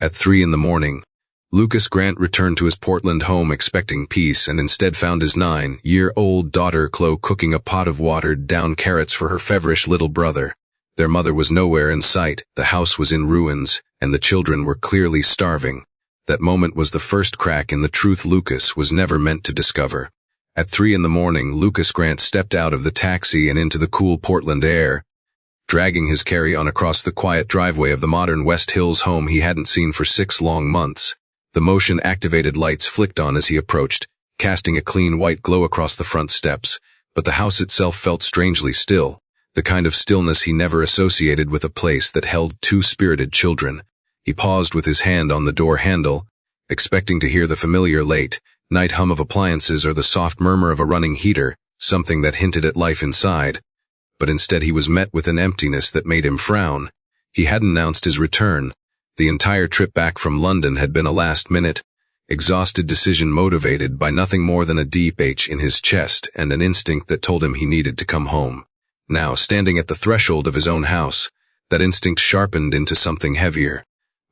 At 3 in the morning, Lucas Grant returned to his Portland home expecting peace and instead found his 9-year-old daughter Chloe cooking a pot of watered-down carrots for her feverish little brother. Their mother was nowhere in sight, the house was in ruins, and the children were clearly starving. That moment was the first crack in the truth Lucas was never meant to discover. At 3 in the morning, Lucas Grant stepped out of the taxi and into the cool Portland air, dragging his carry-on across the quiet driveway of the modern West Hills home he hadn't seen for 6 long months. The motion-activated lights flicked on as he approached, casting a clean white glow across the front steps, but the house itself felt strangely still, the kind of stillness he never associated with a place that held 2 spirited children. He paused with his hand on the door handle, expecting to hear the familiar late-night hum of appliances or the soft murmur of a running heater, something that hinted at life inside. But instead he was met with an emptiness that made him frown. He hadn't announced his return. The entire trip back from London had been a last-minute, exhausted decision motivated by nothing more than a deep ache in his chest and an instinct that told him he needed to come home. Now, standing at the threshold of his own house, that instinct sharpened into something heavier.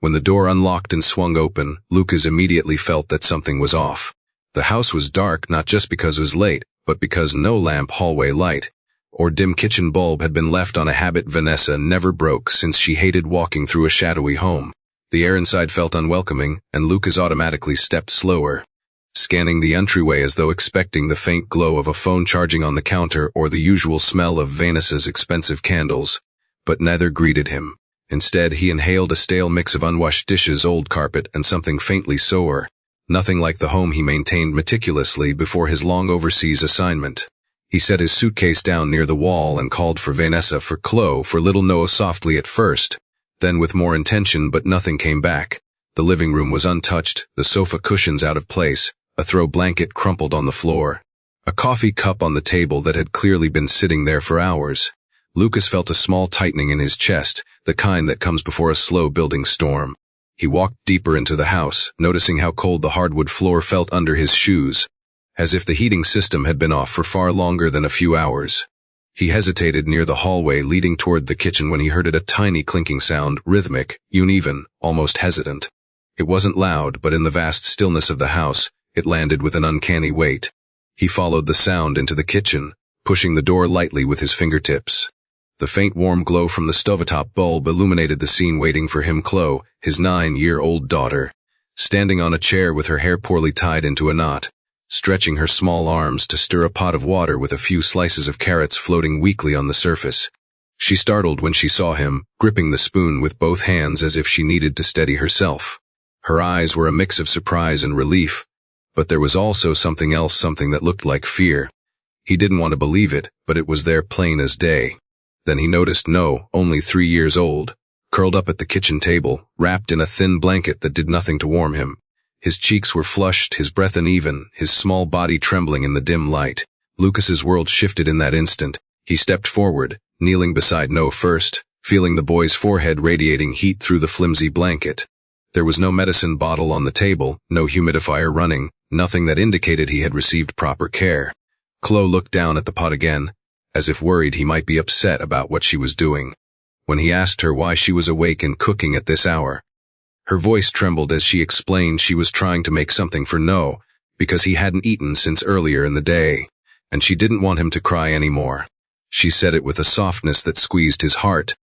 When the door unlocked and swung open, Lucas immediately felt that something was off. The house was dark not just because it was late, but because no lamp, hallway light, or dim kitchen bulb had been left on a habit Vanessa never broke since she hated walking through a shadowy home. The air inside felt unwelcoming, and Lucas automatically stepped slower, scanning the entryway as though expecting the faint glow of a phone charging on the counter or the usual smell of Vanessa's expensive candles. But neither greeted him. Instead, he inhaled a stale mix of unwashed dishes, old carpet, and something faintly sour. Nothing like the home he maintained meticulously before his long overseas assignment. He set his suitcase down near the wall and called for Vanessa, for Chloe, for little Noah softly at first, then with more intention, but nothing came back. The living room was untouched, the sofa cushions out of place, a throw blanket crumpled on the floor, a coffee cup on the table that had clearly been sitting there for hours. Lucas felt a small tightening in his chest, the kind that comes before a slow-building storm. He walked deeper into the house, noticing how cold the hardwood floor felt under his shoes, as if the heating system had been off for far longer than a few hours. He hesitated near the hallway leading toward the kitchen when he heard a tiny clinking sound, rhythmic, uneven, almost hesitant. It wasn't loud, but in the vast stillness of the house, it landed with an uncanny weight. He followed the sound into the kitchen, pushing the door lightly with his fingertips. The faint warm glow from the stovetop bulb illuminated the scene waiting for him. Chloe, his 9-year-old daughter, standing on a chair with her hair poorly tied into a knot, stretching her small arms to stir a pot of water with a few slices of carrots floating weakly on the surface. She startled when she saw him, gripping the spoon with both hands as if she needed to steady herself. Her eyes were a mix of surprise and relief, but there was also something else, something that looked like fear. He didn't want to believe it, but it was there plain as day. Then he noticed Noah, only 3 years old, curled up at the kitchen table, wrapped in a thin blanket that did nothing to warm him. His cheeks were flushed, his breath uneven, his small body trembling in the dim light. Lucas's world shifted in that instant. He stepped forward, kneeling beside Noah first, feeling the boy's forehead radiating heat through the flimsy blanket. There was no medicine bottle on the table, no humidifier running, nothing that indicated he had received proper care. Chloe looked down at the pot again, as if worried he might be upset about what she was doing. When he asked her why she was awake and cooking at this hour, her voice trembled as she explained she was trying to make something for Noah, because he hadn't eaten since earlier in the day, and she didn't want him to cry anymore. She said it with a softness that squeezed his heart,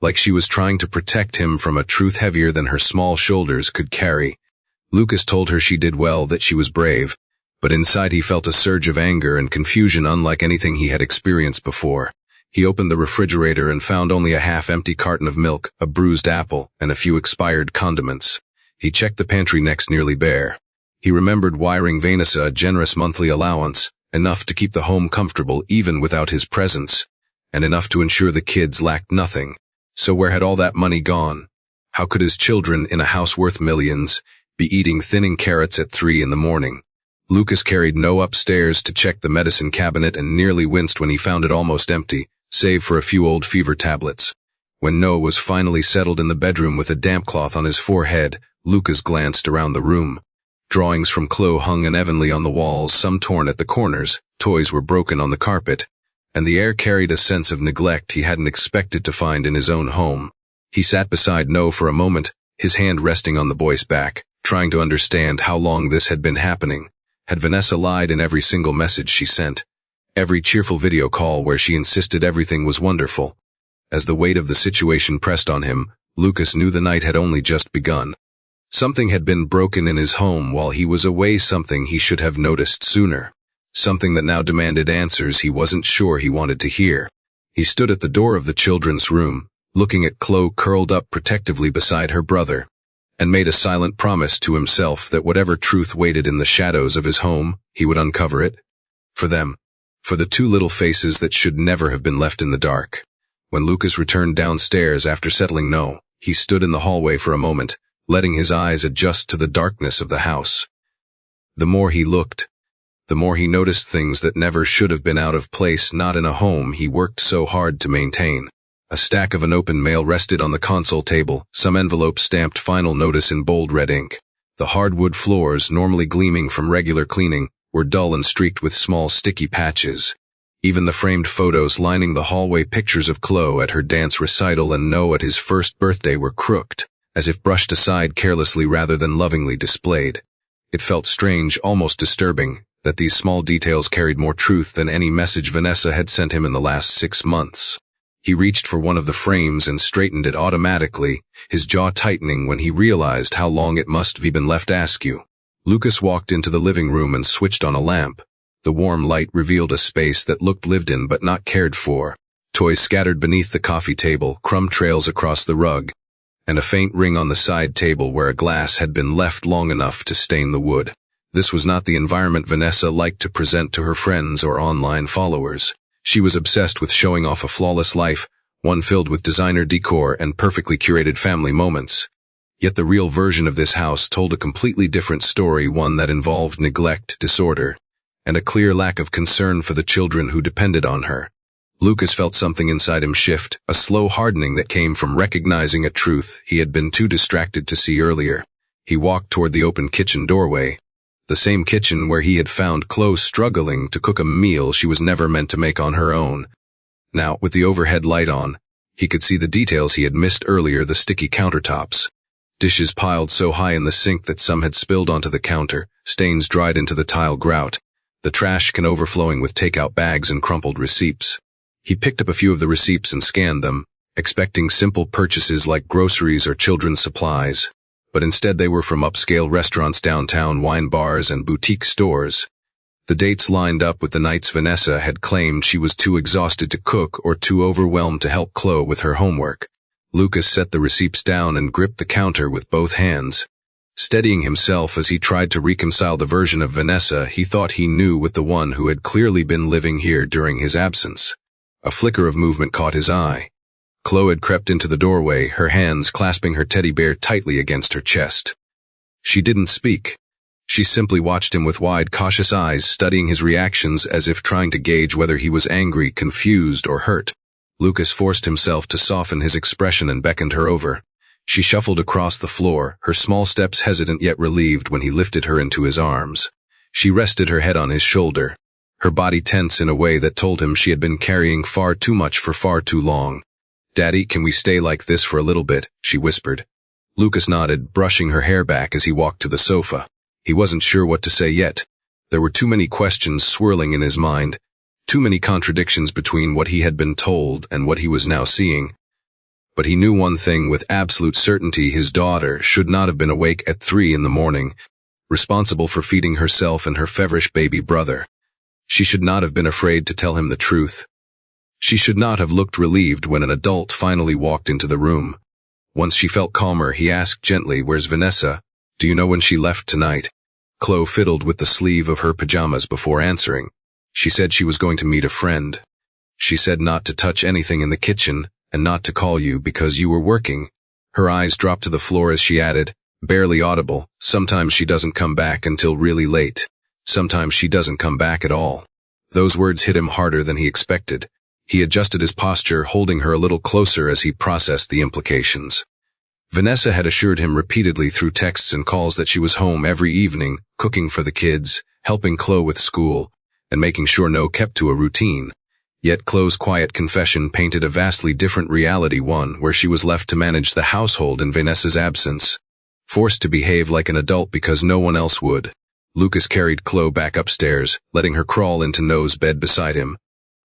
like she was trying to protect him from a truth heavier than her small shoulders could carry. Lucas told her she did well, that she was brave, but inside he felt a surge of anger and confusion unlike anything he had experienced before. He opened the refrigerator and found only a half-empty carton of milk, a bruised apple, and a few expired condiments. He checked the pantry next, nearly bare. He remembered wiring Vanessa a generous monthly allowance, enough to keep the home comfortable even without his presence, and enough to ensure the kids lacked nothing. So where had all that money gone? How could his children, in a house worth millions, be eating thinning carrots at 3 in the morning? Lucas carried Noah upstairs to check the medicine cabinet and nearly winced when he found it almost empty, save for a few old fever tablets. When Noah was finally settled in the bedroom with a damp cloth on his forehead, Lucas glanced around the room. Drawings from Chloe hung unevenly on the walls, some torn at the corners, toys were broken on the carpet, and the air carried a sense of neglect he hadn't expected to find in his own home. He sat beside Noah for a moment, his hand resting on the boy's back, trying to understand how long this had been happening. Had Vanessa lied in every single message she sent? Every cheerful video call where she insisted everything was wonderful? As the weight of the situation pressed on him, Lucas knew the night had only just begun. Something had been broken in his home while he was away, something he should have noticed sooner. Something that now demanded answers he wasn't sure he wanted to hear. He stood at the door of the children's room, looking at Chloe curled up protectively beside her brother, and made a silent promise to himself that whatever truth waited in the shadows of his home, he would uncover it. For them. For the two little faces that should never have been left in the dark. When Lucas returned downstairs after settling no, he stood in the hallway for a moment, letting his eyes adjust to the darkness of the house. The more he looked, the more he noticed things that never should have been out of place, not in a home he worked so hard to maintain. A stack of unopened mail rested on the console table, some envelopes stamped final notice in bold red ink. The hardwood floors, normally gleaming from regular cleaning, were dull and streaked with small sticky patches. Even the framed photos lining the hallway, pictures of Chloe at her dance recital and Noah at his first birthday, were crooked, as if brushed aside carelessly rather than lovingly displayed. It felt strange, almost disturbing, that these small details carried more truth than any message Vanessa had sent him in the last 6 months. He reached for one of the frames and straightened it automatically, his jaw tightening when he realized how long it must have been left askew. Lucas walked into the living room and switched on a lamp. The warm light revealed a space that looked lived in but not cared for. Toys scattered beneath the coffee table, crumb trails across the rug, and a faint ring on the side table where a glass had been left long enough to stain the wood. This was not the environment Vanessa liked to present to her friends or online followers. She was obsessed with showing off a flawless life, one filled with designer decor and perfectly curated family moments. Yet the real version of this house told a completely different story, one that involved neglect, disorder, and a clear lack of concern for the children who depended on her. Lucas felt something inside him shift, a slow hardening that came from recognizing a truth he had been too distracted to see earlier. He walked toward the open kitchen doorway, the same kitchen where he had found Chloe struggling to cook a meal she was never meant to make on her own. Now, with the overhead light on, he could see the details he had missed earlier, the sticky countertops. Dishes piled so high in the sink that some had spilled onto the counter, stains dried into the tile grout, the trash can overflowing with takeout bags and crumpled receipts. He picked up a few of the receipts and scanned them, expecting simple purchases like groceries or children's supplies, but instead they were from upscale restaurants, downtown wine bars, and boutique stores. The dates lined up with the nights Vanessa had claimed she was too exhausted to cook or too overwhelmed to help Chloe with her homework. Lucas set the receipts down and gripped the counter with both hands, steadying himself as he tried to reconcile the version of Vanessa he thought he knew with the one who had clearly been living here during his absence. A flicker of movement caught his eye. Chloe had crept into the doorway, her hands clasping her teddy bear tightly against her chest. She didn't speak. She simply watched him with wide, cautious eyes, studying his reactions as if trying to gauge whether he was angry, confused, or hurt. Lucas forced himself to soften his expression and beckoned her over. She shuffled across the floor, her small steps hesitant yet relieved when he lifted her into his arms. She rested her head on his shoulder, her body tense in a way that told him she had been carrying far too much for far too long. "Daddy, can we stay like this for a little bit?" she whispered. Lucas nodded, brushing her hair back as he walked to the sofa. He wasn't sure what to say yet. There were too many questions swirling in his mind, too many contradictions between what he had been told and what he was now seeing. But he knew one thing with absolute certainty: his daughter should not have been awake at 3 in the morning, responsible for feeding herself and her feverish baby brother. She should not have been afraid to tell him the truth. She should not have looked relieved when an adult finally walked into the room. Once she felt calmer, he asked gently, "Where's Vanessa? Do you know when she left tonight?" Chloe fiddled with the sleeve of her pajamas before answering. "She said she was going to meet a friend. She said not to touch anything in the kitchen and not to call you because you were working." Her eyes dropped to the floor as she added, barely audible, "Sometimes she doesn't come back until really late. Sometimes she doesn't come back at all." Those words hit him harder than he expected. He adjusted his posture, holding her a little closer as he processed the implications. Vanessa had assured him repeatedly through texts and calls that she was home every evening, cooking for the kids, helping Chloe with school, and making sure No kept to a routine. Yet Chloe's quiet confession painted a vastly different reality, one where she was left to manage the household in Vanessa's absence. Forced to behave like an adult because no one else would. Lucas carried Chloe back upstairs, letting her crawl into Noah's bed beside him.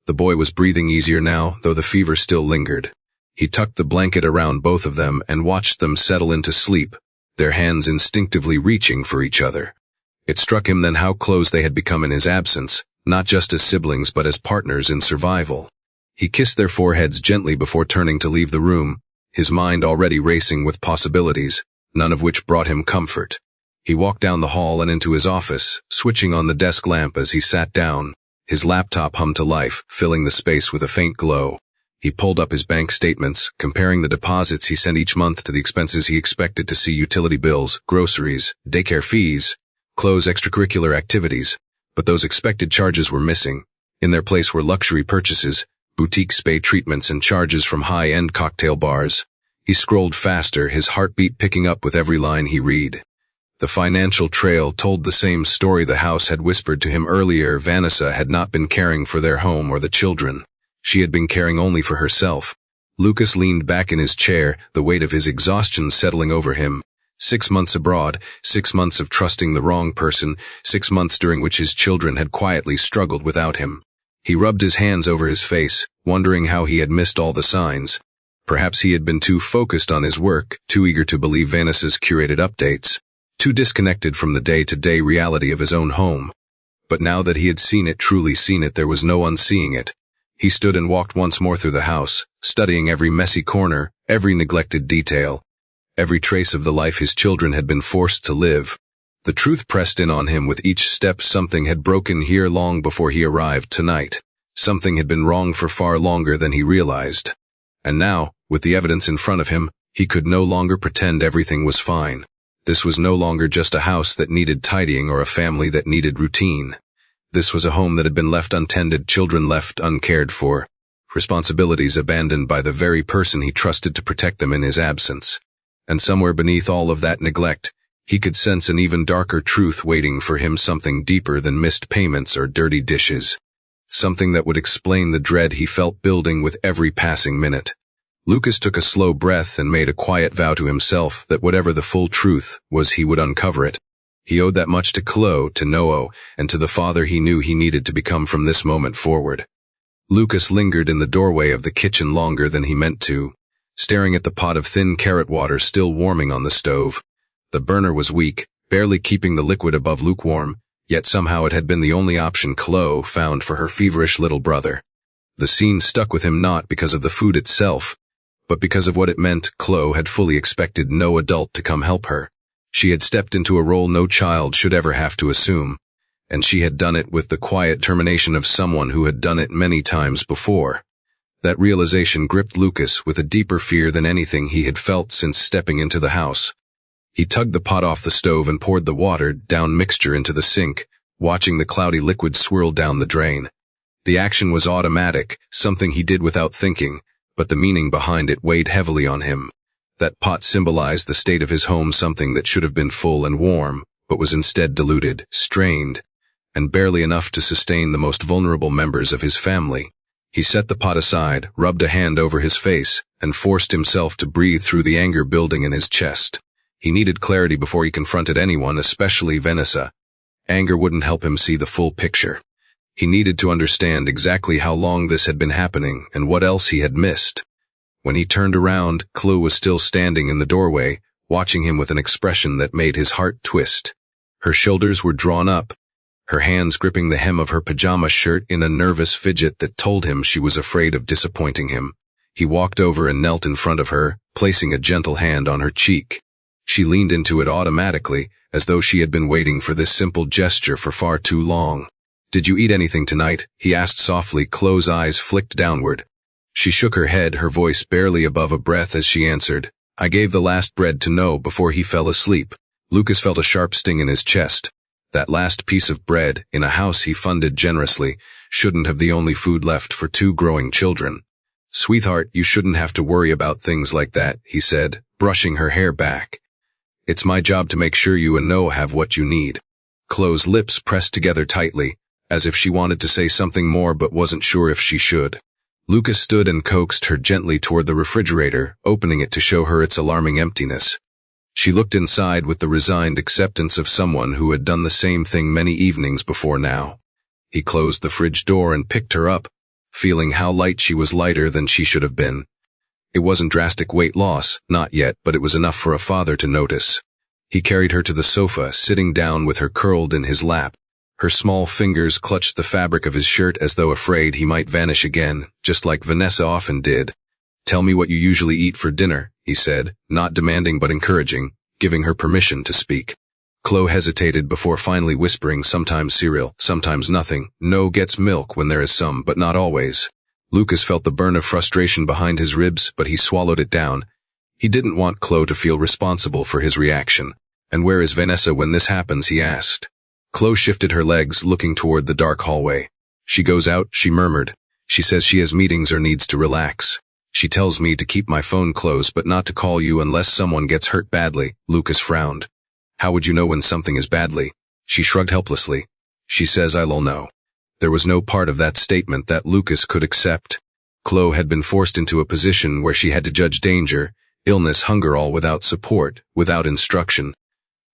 The boy was breathing easier now, though the fever still lingered. He tucked the blanket around both of them and watched them settle into sleep, their hands instinctively reaching for each other. It struck him then how close they had become in his absence, not just as siblings but as partners in survival. He kissed their foreheads gently before turning to leave the room, his mind already racing with possibilities, none of which brought him comfort. He walked down the hall and into his office, switching on the desk lamp as he sat down. His laptop hummed to life, filling the space with a faint glow. He pulled up his bank statements, comparing the deposits he sent each month to the expenses he expected to see: utility bills, groceries, daycare fees, Chloe's extracurricular activities. But those expected charges were missing. In their place were luxury purchases, boutique spa treatments, and charges from high-end cocktail bars. He scrolled faster, his heartbeat picking up with every line he read. The financial trail told the same story the house had whispered to him earlier. Vanessa had not been caring for their home or the children. She had been caring only for herself. Lucas leaned back in his chair, the weight of his exhaustion settling over him. 6 months abroad, 6 months of trusting the wrong person, 6 months during which his children had quietly struggled without him. He rubbed his hands over his face, wondering how he had missed all the signs. Perhaps he had been too focused on his work, too eager to believe Vanessa's curated updates, too disconnected from the day-to-day reality of his own home. But now that he had seen it, truly seen it, there was no unseeing it. He stood and walked once more through the house, studying every messy corner, every neglected detail, every trace of the life his children had been forced to live. The truth pressed in on him with each step. Something had broken here long before he arrived tonight. Something had been wrong for far longer than he realized. And now, with the evidence in front of him, he could no longer pretend everything was fine. This was no longer just a house that needed tidying or a family that needed routine. This was a home that had been left untended, children left uncared for, responsibilities abandoned by the very person he trusted to protect them in his absence. And somewhere beneath all of that neglect, he could sense an even darker truth waiting for him, something deeper than missed payments or dirty dishes. Something that would explain the dread he felt building with every passing minute. Lucas took a slow breath and made a quiet vow to himself that whatever the full truth was, he would uncover it. He owed that much to Chloe, to Noah, and to the father he knew he needed to become from this moment forward. Lucas lingered in the doorway of the kitchen longer than he meant to, staring at the pot of thin carrot water still warming on the stove. The burner was weak, barely keeping the liquid above lukewarm, yet somehow it had been the only option Chloe found for her feverish little brother. The scene stuck with him not because of the food itself, but because of what it meant. Chloe had fully expected no adult to come help her. She had stepped into a role no child should ever have to assume, and she had done it with the quiet determination of someone who had done it many times before. That realization gripped Lucas with a deeper fear than anything he had felt since stepping into the house. He tugged the pot off the stove and poured the watered-down mixture into the sink, watching the cloudy liquid swirl down the drain. The action was automatic, something he did without thinking, but the meaning behind it weighed heavily on him. That pot symbolized the state of his home, something that should have been full and warm, but was instead diluted, strained, and barely enough to sustain the most vulnerable members of his family. He set the pot aside, rubbed a hand over his face, and forced himself to breathe through the anger building in his chest. He needed clarity before he confronted anyone, especially Vanessa. Anger wouldn't help him see the full picture. He needed to understand exactly how long this had been happening and what else he had missed. When he turned around, Chloe was still standing in the doorway, watching him with an expression that made his heart twist. Her shoulders were drawn up, her hands gripping the hem of her pajama shirt in a nervous fidget that told him she was afraid of disappointing him. He walked over and knelt in front of her, placing a gentle hand on her cheek. She leaned into it automatically, as though she had been waiting for this simple gesture for far too long. "Did you eat anything tonight?" he asked softly. Chloe's eyes flicked downward. She shook her head, her voice barely above a breath as she answered, "I gave the last bread to Noah before he fell asleep." Lucas felt a sharp sting in his chest. That last piece of bread, in a house he funded generously, shouldn't have the only food left for 2 growing children. "Sweetheart, you shouldn't have to worry about things like that," he said, brushing her hair back. "It's my job to make sure you and Noah have what you need." Chloe's lips pressed together tightly, as if she wanted to say something more but wasn't sure if she should. Lucas stood and coaxed her gently toward the refrigerator, opening it to show her its alarming emptiness. She looked inside with the resigned acceptance of someone who had done the same thing many evenings before now. He closed the fridge door and picked her up, feeling how light she was, lighter than she should have been. It wasn't drastic weight loss, not yet, but it was enough for a father to notice. He carried her to the sofa, sitting down with her curled in his lap. Her small fingers clutched the fabric of his shirt as though afraid he might vanish again, just like Vanessa often did. "Tell me what you usually eat for dinner," he said, not demanding but encouraging, giving her permission to speak. Chloe hesitated before finally whispering, "Sometimes cereal, sometimes nothing. No gets milk when there is some, but not always." Lucas felt the burn of frustration behind his ribs, but he swallowed it down. He didn't want Chloe to feel responsible for his reaction. "And where is Vanessa when this happens?" he asked. Chloe shifted her legs, looking toward the dark hallway. "She goes out," she murmured. "She says she has meetings or needs to relax. She tells me to keep my phone close but not to call you unless someone gets hurt badly." Lucas frowned. "How would you know when something is badly?" She shrugged helplessly. "She says I'll know." There was no part of that statement that Lucas could accept. Chloe had been forced into a position where she had to judge danger, illness, hunger, all without support, without instruction,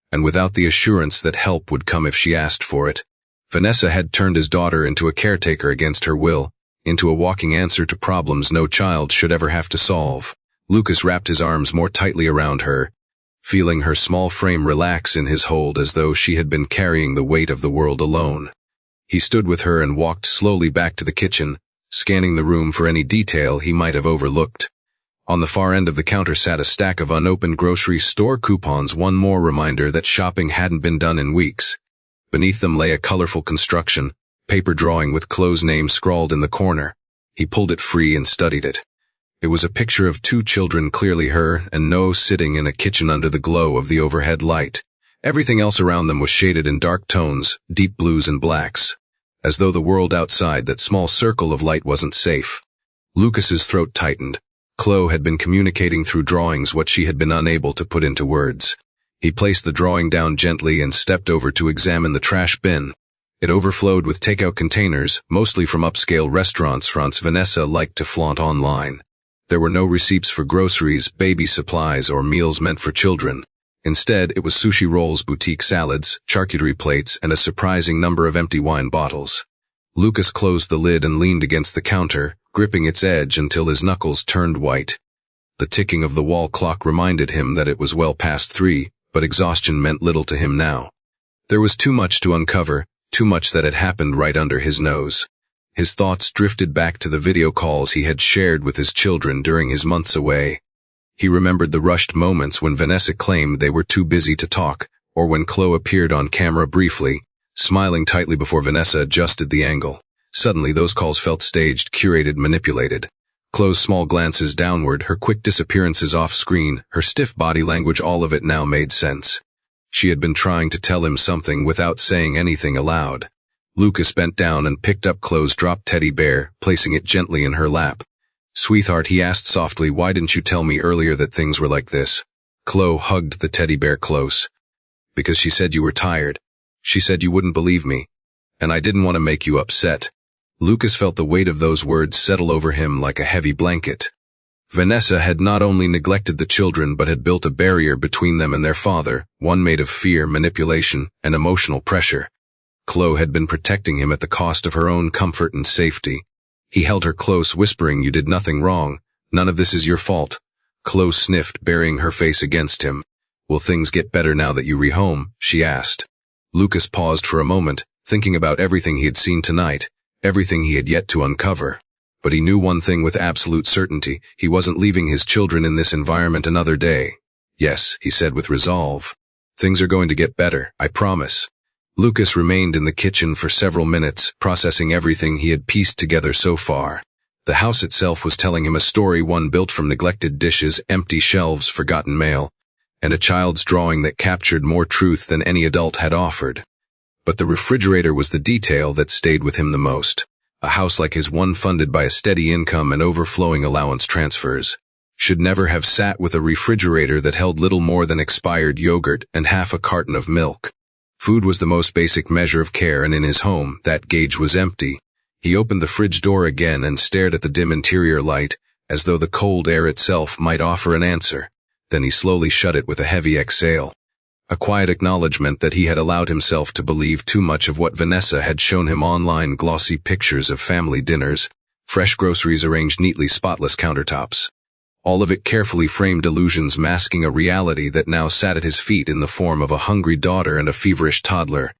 and without the assurance that help would come if she asked for it. Vanessa had turned his daughter into a caretaker against her will, into a walking answer to problems no child should ever have to solve. Lucas wrapped his arms more tightly around her, feeling her small frame relax in his hold as though she had been carrying the weight of the world alone. He stood with her and walked slowly back to the kitchen, scanning the room for any detail he might have overlooked. On the far end of the counter sat a stack of unopened grocery store coupons, one more reminder that shopping hadn't been done in weeks. Beneath them lay a colorful construction, paper drawing with Chloe's name scrawled in the corner. He pulled it free and studied it. It was a picture of two children, clearly her and Noah, sitting in a kitchen under the glow of the overhead light. Everything else around them was shaded in dark tones, deep blues and blacks, as though the world outside that small circle of light wasn't safe. Lucas's throat tightened. Chloe had been communicating through drawings what she had been unable to put into words. He placed the drawing down gently and stepped over to examine the trash bin. It overflowed with takeout containers, mostly from upscale restaurants Vanessa liked to flaunt online. There were no receipts for groceries, baby supplies, or meals meant for children. Instead, it was sushi rolls, boutique salads, charcuterie plates, and a surprising number of empty wine bottles. Lucas closed the lid and leaned against the counter, gripping its edge until his knuckles turned white. The ticking of the wall clock reminded him that it was well past 3, but exhaustion meant little to him now. There was too much to uncover, too much that had happened right under his nose. His thoughts drifted back to the video calls he had shared with his children during his months away. He remembered the rushed moments when Vanessa claimed they were too busy to talk, or when Chloe appeared on camera briefly, smiling tightly before Vanessa adjusted the angle. Suddenly those calls felt staged, curated, manipulated. Chloe's small glances downward, her quick disappearances off screen, her stiff body language, all of it now made sense. She had been trying to tell him something without saying anything aloud. Lucas bent down and picked up Chloe's dropped teddy bear, placing it gently in her lap. "Sweetheart," he asked softly, "why didn't you tell me earlier that things were like this?" Chloe hugged the teddy bear close. "Because she said you were tired. She said you wouldn't believe me. And I didn't want to make you upset." Lucas felt the weight of those words settle over him like a heavy blanket. Vanessa had not only neglected the children but had built a barrier between them and their father, one made of fear, manipulation, and emotional pressure. Chloe had been protecting him at the cost of her own comfort and safety. He held her close, whispering, "You did nothing wrong. None of this is your fault." Chloe sniffed, burying her face against him. "Will things get better now that you rehome?" she asked. Lucas paused for a moment, thinking about everything he had seen tonight, everything he had yet to uncover. But he knew one thing with absolute certainty: he wasn't leaving his children in this environment another day. "Yes," he said with resolve. "Things are going to get better, I promise." Lucas remained in the kitchen for several minutes, processing everything he had pieced together so far. The house itself was telling him a story, one built from neglected dishes, empty shelves, forgotten mail, and a child's drawing that captured more truth than any adult had offered. But the refrigerator was the detail that stayed with him the most. A house like his, one funded by a steady income and overflowing allowance transfers, should never have sat with a refrigerator that held little more than expired yogurt and half a carton of milk. Food was the most basic measure of care, and in his home, that gauge was empty. He opened the fridge door again and stared at the dim interior light, as though the cold air itself might offer an answer. Then he slowly shut it with a heavy exhale. A quiet acknowledgement that he had allowed himself to believe too much of what Vanessa had shown him online: glossy pictures of family dinners, fresh groceries arranged neatly, spotless countertops. All of it carefully framed illusions masking a reality that now sat at his feet in the form of a hungry daughter and a feverish toddler.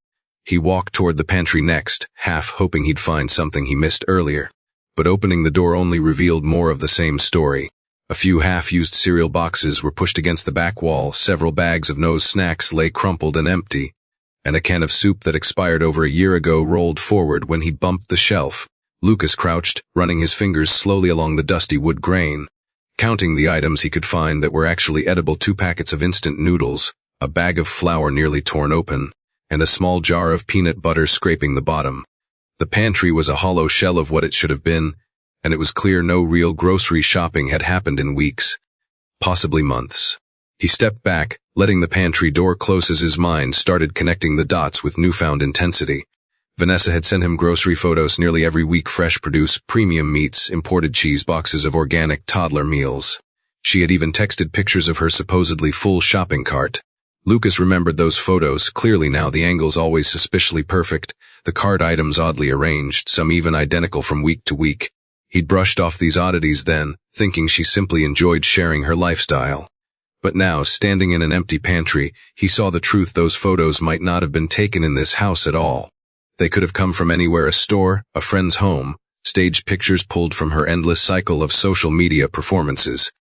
He walked toward the pantry next, half hoping he'd find something he missed earlier. But opening the door only revealed more of the same story. A few half-used cereal boxes were pushed against the back wall, several bags of No's snacks lay crumpled and empty, and a can of soup that expired over a year ago rolled forward when he bumped the shelf. Lucas crouched, running his fingers slowly along the dusty wood grain, counting the items he could find that were actually edible: 2 packets of instant noodles, a bag of flour nearly torn open, and a small jar of peanut butter scraping the bottom. The pantry was a hollow shell of what it should have been, and it was clear no real grocery shopping had happened in weeks, possibly months. He stepped back, letting the pantry door close as his mind started connecting the dots with newfound intensity. Vanessa had sent him grocery photos nearly every week: fresh produce, premium meats, imported cheese, boxes of organic toddler meals. She had even texted pictures of her supposedly full shopping cart. Lucas remembered those photos clearly now, the angles always suspiciously perfect, the cart items oddly arranged, some even identical from week to week. He'd brushed off these oddities then, thinking she simply enjoyed sharing her lifestyle. But now, standing in an empty pantry, he saw the truth: those photos might not have been taken in this house at all. They could have come from anywhere: a store, a friend's home, staged pictures pulled from her endless cycle of social media performances.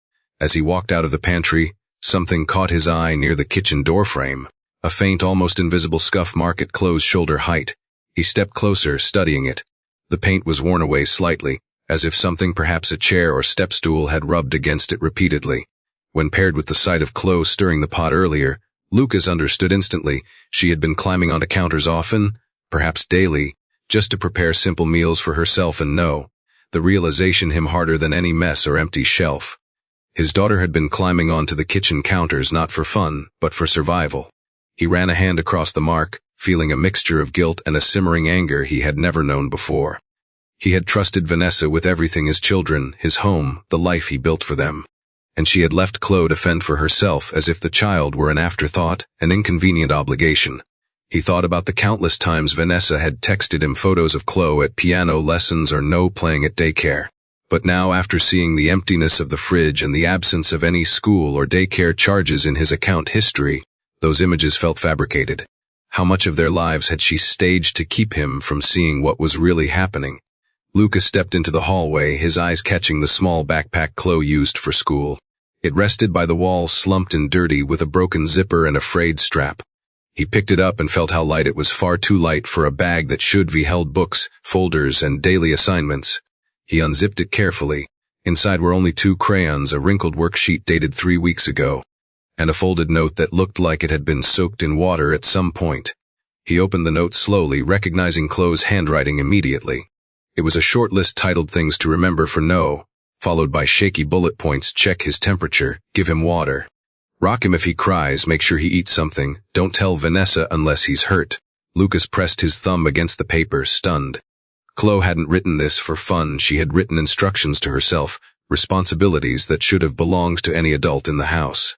As he walked out of the pantry, something caught his eye near the kitchen doorframe. A faint, almost invisible scuff mark at closed shoulder height. He stepped closer, studying it. The paint was worn away slightly, as if something, perhaps a chair or step stool, had rubbed against it repeatedly. When paired with the sight of Chloe stirring the pot earlier, Lucas understood instantly. She had been climbing onto counters often, perhaps daily, just to prepare simple meals for herself and No. The realization hit him harder than any mess or empty shelf. His daughter had been climbing onto the kitchen counters not for fun, but for survival. He ran a hand across the mark, feeling a mixture of guilt and a simmering anger he had never known before. He had trusted Vanessa with everything: his children, his home, the life he built for them. And she had left Chloe to fend for herself as if the child were an afterthought, an inconvenient obligation. He thought about the countless times Vanessa had texted him photos of Chloe at piano lessons or No playing at daycare. But now, after seeing the emptiness of the fridge and the absence of any school or daycare charges in his account history, those images felt fabricated. How much of their lives had she staged to keep him from seeing what was really happening? Lucas stepped into the hallway, his eyes catching the small backpack Chloe used for school. It rested by the wall, slumped and dirty, with a broken zipper and a frayed strap. He picked it up and felt how light it was: far too light for a bag that should have held books, folders, and daily assignments. He unzipped it carefully. Inside were only 2 crayons, a wrinkled worksheet dated 3 weeks ago, and a folded note that looked like it had been soaked in water at some point. He opened the note slowly, recognizing Chloe's handwriting immediately. It was a short list titled "Things to Remember for No," followed by shaky bullet points: check his temperature, give him water, rock him if he cries, make sure he eats something, don't tell Vanessa unless he's hurt. Lucas pressed his thumb against the paper, stunned. Chloe hadn't written this for fun. She had written instructions to herself, responsibilities that should have belonged to any adult in the house.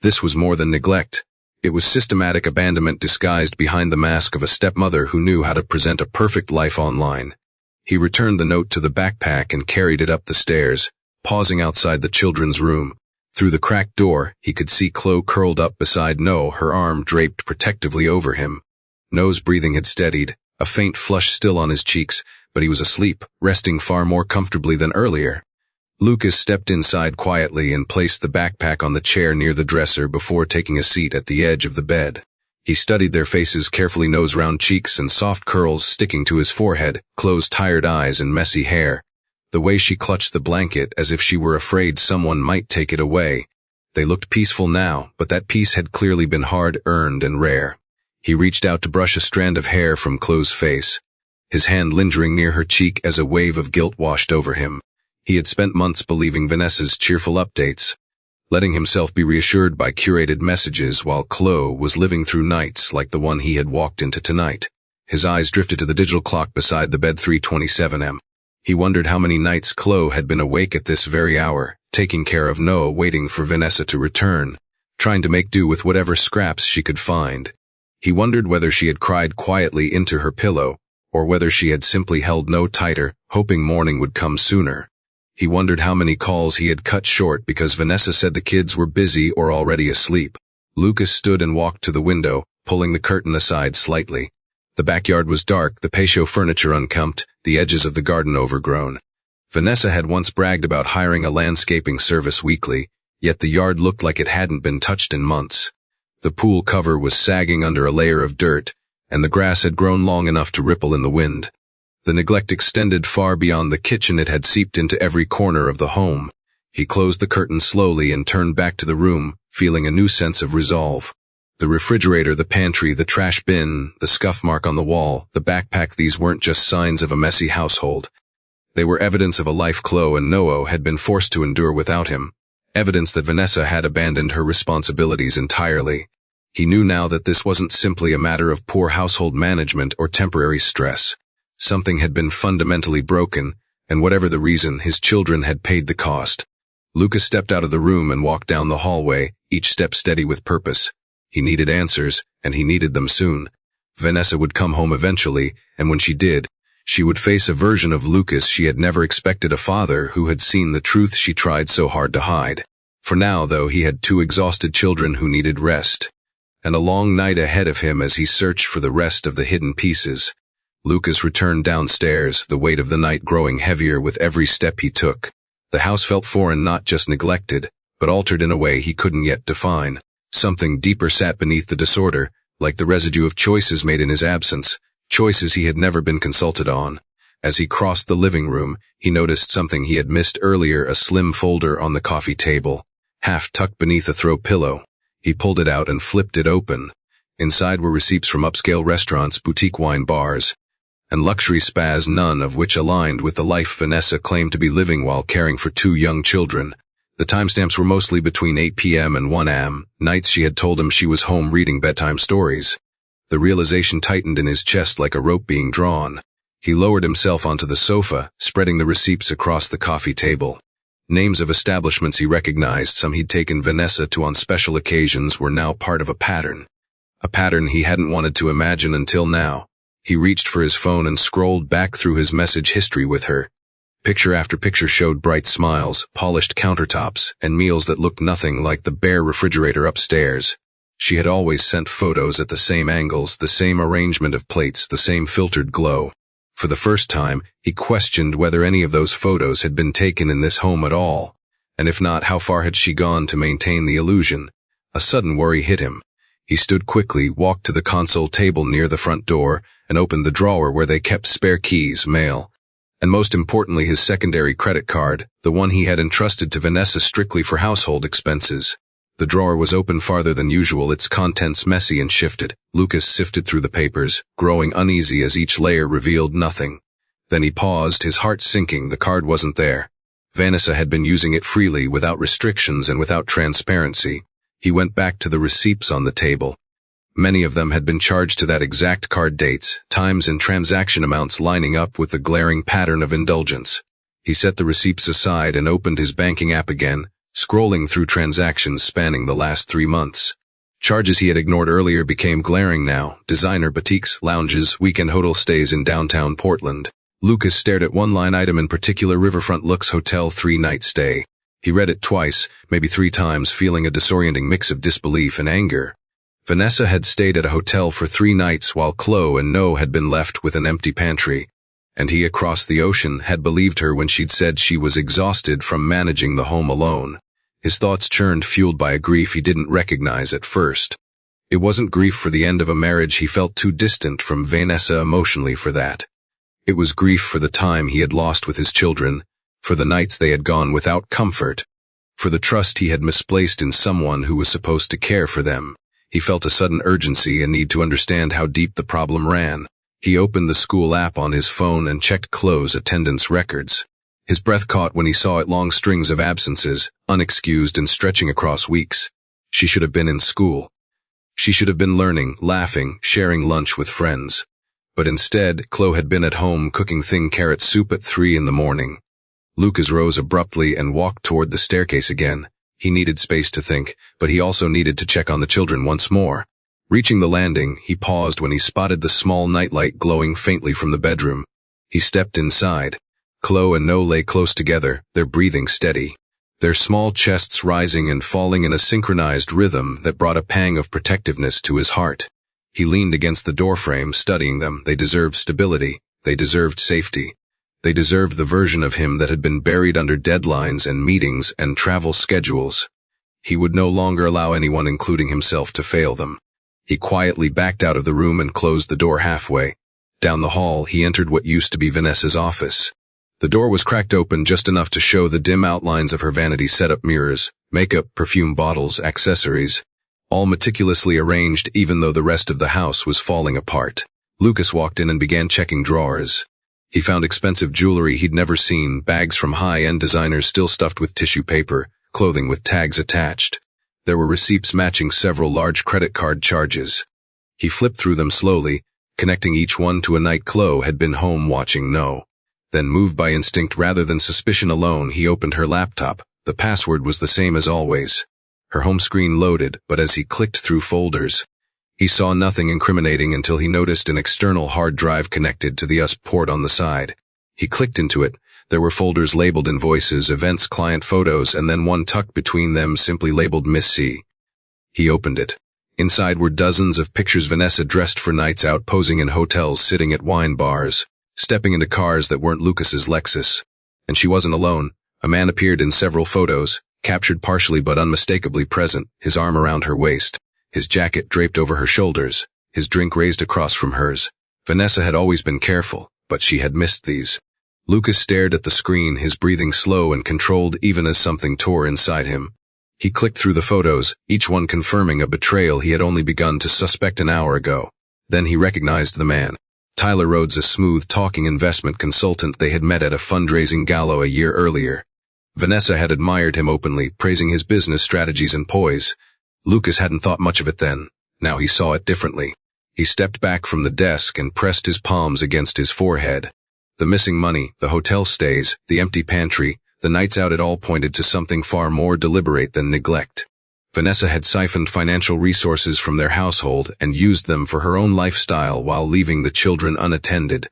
This was more than neglect. It was systematic abandonment disguised behind the mask of a stepmother who knew how to present a perfect life online. He returned the note to the backpack and carried it up the stairs, pausing outside the children's room. Through the cracked door, he could see Chloe curled up beside No, her arm draped protectively over him. No's breathing had steadied, a faint flush still on his cheeks, but he was asleep, resting far more comfortably than earlier. Lucas stepped inside quietly and placed the backpack on the chair near the dresser before taking a seat at the edge of the bed. He studied their faces carefully: No's round cheeks and soft curls sticking to his forehead, Chloe's tired eyes and messy hair. The way she clutched the blanket as if she were afraid someone might take it away. They looked peaceful now, but that peace had clearly been hard-earned and rare. He reached out to brush a strand of hair from Chloe's face, his hand lingering near her cheek as a wave of guilt washed over him. He had spent months believing Vanessa's cheerful updates, letting himself be reassured by curated messages while Chloe was living through nights like the one he had walked into tonight. His eyes drifted to the digital clock beside the bed, 3:27 am. He wondered how many nights Chloe had been awake at this very hour, taking care of Noah, waiting for Vanessa to return, trying to make do with whatever scraps she could find. He wondered whether she had cried quietly into her pillow, or whether she had simply held Noah tighter, hoping morning would come sooner. He wondered how many calls he had cut short because Vanessa said the kids were busy or already asleep. Lucas stood and walked to the window, pulling the curtain aside slightly. The backyard was dark, the patio furniture unkempt, the edges of the garden overgrown. Vanessa had once bragged about hiring a landscaping service weekly, yet the yard looked like it hadn't been touched in months. The pool cover was sagging under a layer of dirt, and the grass had grown long enough to ripple in the wind. The neglect extended far beyond the kitchen. It had seeped into every corner of the home. He closed the curtain slowly and turned back to the room, feeling a new sense of resolve. The refrigerator, the pantry, the trash bin, the scuff mark on the wall, the backpack, these weren't just signs of a messy household. They were evidence of a life Chloe and Noah had been forced to endure without him. Evidence that Vanessa had abandoned her responsibilities entirely. He knew now that this wasn't simply a matter of poor household management or temporary stress. Something had been fundamentally broken, and whatever the reason, his children had paid the cost. Lucas stepped out of the room and walked down the hallway, each step steady with purpose. He needed answers, and he needed them soon. Vanessa would come home eventually, and when she did, she would face a version of Lucas she had never expected, a father who had seen the truth she tried so hard to hide. For now, though, he had two exhausted children who needed rest, and a long night ahead of him as he searched for the rest of the hidden pieces. Lucas returned downstairs, the weight of the night growing heavier with every step he took. The house felt foreign, not just neglected, but altered in a way he couldn't yet define. Something deeper sat beneath the disorder, like the residue of choices made in his absence, choices he had never been consulted on. As he crossed the living room, he noticed something he had missed earlier, a slim folder on the coffee table, half tucked beneath a throw pillow. He pulled it out and flipped it open. Inside were receipts from upscale restaurants, boutique wine bars, and luxury spas, none of which aligned with the life Vanessa claimed to be living while caring for two young children. The timestamps were mostly between 8 p.m. and 1 a.m., nights she had told him she was home reading bedtime stories. The realization tightened in his chest like a rope being drawn. He lowered himself onto the sofa, spreading the receipts across the coffee table. Names of establishments he recognized, some he'd taken Vanessa to on special occasions, were now part of a pattern. A pattern he hadn't wanted to imagine until now. He reached for his phone and scrolled back through his message history with her. Picture after picture showed bright smiles, polished countertops, and meals that looked nothing like the bare refrigerator upstairs. She had always sent photos at the same angles, the same arrangement of plates, the same filtered glow. For the first time, he questioned whether any of those photos had been taken in this home at all. And if not, how far had she gone to maintain the illusion? A sudden worry hit him. He stood quickly, walked to the console table near the front door, and opened the drawer where they kept spare keys, mail, and most importantly his secondary credit card, the one he had entrusted to Vanessa strictly for household expenses. The drawer was open farther than usual, its contents messy and shifted. Lucas sifted through the papers, growing uneasy as each layer revealed nothing. Then he paused, his heart sinking. The card wasn't there. Vanessa had been using it freely, without restrictions and without transparency. He went back to the receipts on the table. Many of them had been charged to that exact card, dates, times, and transaction amounts lining up with the glaring pattern of indulgence. He set the receipts aside and opened his banking app again, scrolling through transactions spanning the last 3 months. Charges he had ignored earlier became glaring now: designer boutiques, lounges, weekend hotel stays in downtown Portland. Lucas stared at one line item in particular: Riverfront Lux Hotel 3-night stay. He read it twice, maybe 3 times, feeling a disorienting mix of disbelief and anger. Vanessa had stayed at a hotel for 3 nights while Chloe and Noah had been left with an empty pantry, and he across the ocean had believed her when she'd said she was exhausted from managing the home alone. His thoughts churned, fueled by a grief he didn't recognize at first. It wasn't grief for the end of a marriage, he felt too distant from Vanessa emotionally for that. It was grief for the time he had lost with his children, for the nights they had gone without comfort, for the trust he had misplaced in someone who was supposed to care for them. He felt a sudden urgency, a need to understand how deep the problem ran. He opened the school app on his phone and checked Chloe's attendance records. His breath caught when he saw it, long strings of absences, unexcused and stretching across weeks. She should have been in school. She should have been learning, laughing, sharing lunch with friends. But instead, Chloe had been at home cooking thin carrot soup at 3 a.m. Lucas rose abruptly and walked toward the staircase again. He needed space to think, but he also needed to check on the children once more. Reaching the landing, he paused when he spotted the small nightlight glowing faintly from the bedroom. He stepped inside. Chloe and No lay close together, their breathing steady, their small chests rising and falling in a synchronized rhythm that brought a pang of protectiveness to his heart. He leaned against the doorframe, studying them. They deserved stability. They deserved safety. They deserved the version of him that had been buried under deadlines and meetings and travel schedules. He would no longer allow anyone, including himself, to fail them. He quietly backed out of the room and closed the door halfway. Down the hall, he entered what used to be Vanessa's office. The door was cracked open just enough to show the dim outlines of her vanity setup, mirrors, makeup, perfume bottles, accessories, all meticulously arranged even though the rest of the house was falling apart. Lucas walked in and began checking drawers. He found expensive jewelry he'd never seen, bags from high-end designers still stuffed with tissue paper, clothing with tags attached. There were receipts matching several large credit card charges. He flipped through them slowly, connecting each one to a night Chloe had been home watching No. Then, moved by instinct rather than suspicion alone, he opened her laptop. The password was the same as always. Her home screen loaded, but as he clicked through folders, he saw nothing incriminating until he noticed an external hard drive connected to the USB port on the side. He clicked into it. There were folders labeled invoices, events, client photos, and then one tucked between them simply labeled Miss C. He opened it. Inside were dozens of pictures: Vanessa dressed for nights out, posing in hotels, sitting at wine bars, stepping into cars that weren't Lucas's Lexus. And she wasn't alone. A man appeared in several photos, captured partially but unmistakably present, his arm around her waist, his jacket draped over her shoulders, his drink raised across from hers. Vanessa had always been careful, but she had missed these. Lucas stared at the screen, his breathing slow and controlled even as something tore inside him. He clicked through the photos, each one confirming a betrayal he had only begun to suspect an hour ago. Then he recognized the man. Tyler Rhodes, a smooth-talking investment consultant they had met at a fundraising gala a year earlier. Vanessa had admired him openly, praising his business strategies and poise. Lucas hadn't thought much of it then. Now he saw it differently. He stepped back from the desk and pressed his palms against his forehead. The missing money, the hotel stays, the empty pantry, the nights out, it all pointed to something far more deliberate than neglect. Vanessa had siphoned financial resources from their household and used them for her own lifestyle while leaving the children unattended.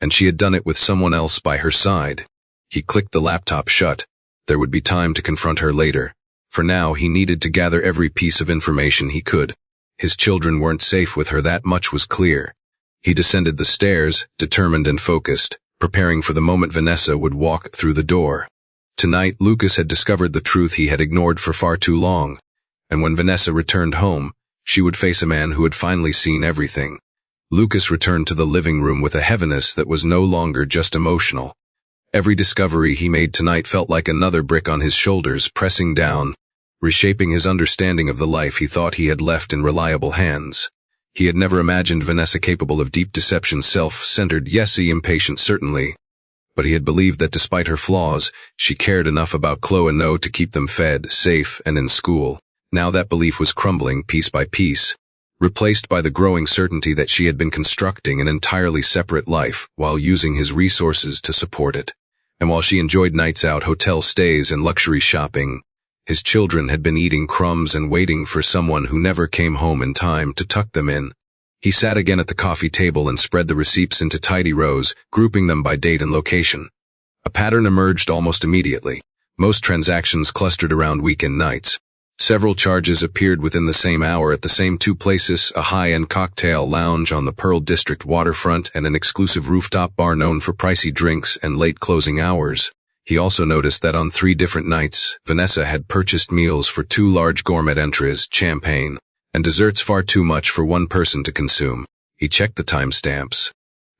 And she had done it with someone else by her side. He clicked the laptop shut. There would be time to confront her later. For now, he needed to gather every piece of information he could. His children weren't safe with her, that much was clear. He descended the stairs, determined and focused, preparing for the moment Vanessa would walk through the door. Tonight, Lucas had discovered the truth he had ignored for far too long. And when Vanessa returned home, she would face a man who had finally seen everything. Lucas returned to the living room with a heaviness that was no longer just emotional. Every discovery he made tonight felt like another brick on his shoulders, pressing down, reshaping his understanding of the life he thought he had left in reliable hands. He had never imagined Vanessa capable of deep deception, self-centered, yesy, impatient, certainly. But he had believed that despite her flaws, she cared enough about Chloe and No to keep them fed, safe, and in school. Now that belief was crumbling piece by piece, replaced by the growing certainty that she had been constructing an entirely separate life while using his resources to support it. And while she enjoyed nights out, hotel stays, and luxury shopping, his children had been eating crumbs and waiting for someone who never came home in time to tuck them in. He sat again at the coffee table and spread the receipts into tidy rows, grouping them by date and location. A pattern emerged almost immediately. Most transactions clustered around weekend nights. Several charges appeared within the same hour at the same two places: a high-end cocktail lounge on the Pearl District waterfront and an exclusive rooftop bar known for pricey drinks and late closing hours. He also noticed that on 3 different nights, Vanessa had purchased meals for 2 large gourmet entrées, champagne, and desserts, far too much for one person to consume. He checked the timestamps.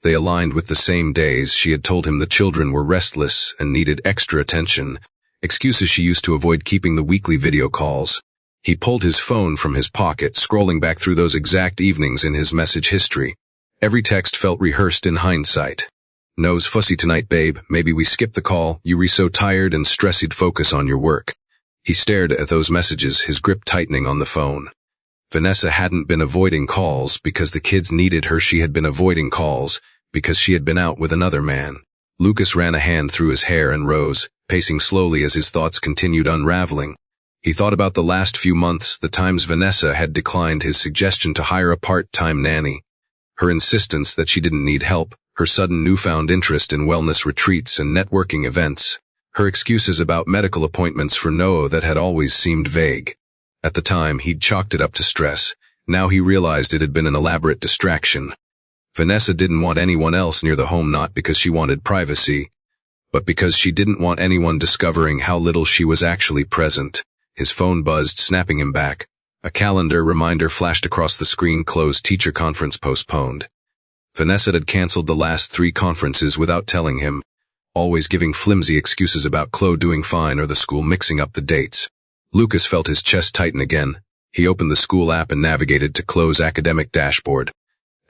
They aligned with the same days she had told him the children were restless and needed extra attention, excuses she used to avoid keeping the weekly video calls. He pulled his phone from his pocket, scrolling back through those exact evenings in his message history. Every text felt rehearsed in hindsight. "No's fussy tonight, babe. Maybe we skip the call. You re so tired and stressed focus on your work." He stared at those messages, his grip tightening on the phone. Vanessa hadn't been avoiding calls because the kids needed her. She had been avoiding calls because she had been out with another man. Lucas ran a hand through his hair and rose, pacing slowly as his thoughts continued unraveling. He thought about the last few months, the times Vanessa had declined his suggestion to hire a part-time nanny, her insistence that she didn't need help, her sudden newfound interest in wellness retreats and networking events, her excuses about medical appointments for No that had always seemed vague. At the time, he'd chalked it up to stress. Now he realized it had been an elaborate distraction. Vanessa didn't want anyone else near the home, not because she wanted privacy, but because she didn't want anyone discovering how little she was actually present. His phone buzzed, snapping him back. A calendar reminder flashed across the screen. Closed teacher conference postponed. Vanessa had canceled the last 3 conferences without telling him, always giving flimsy excuses about Chloe doing fine or the school mixing up the dates. Lucas felt his chest tighten again. He opened the school app and navigated to Chloe's academic dashboard.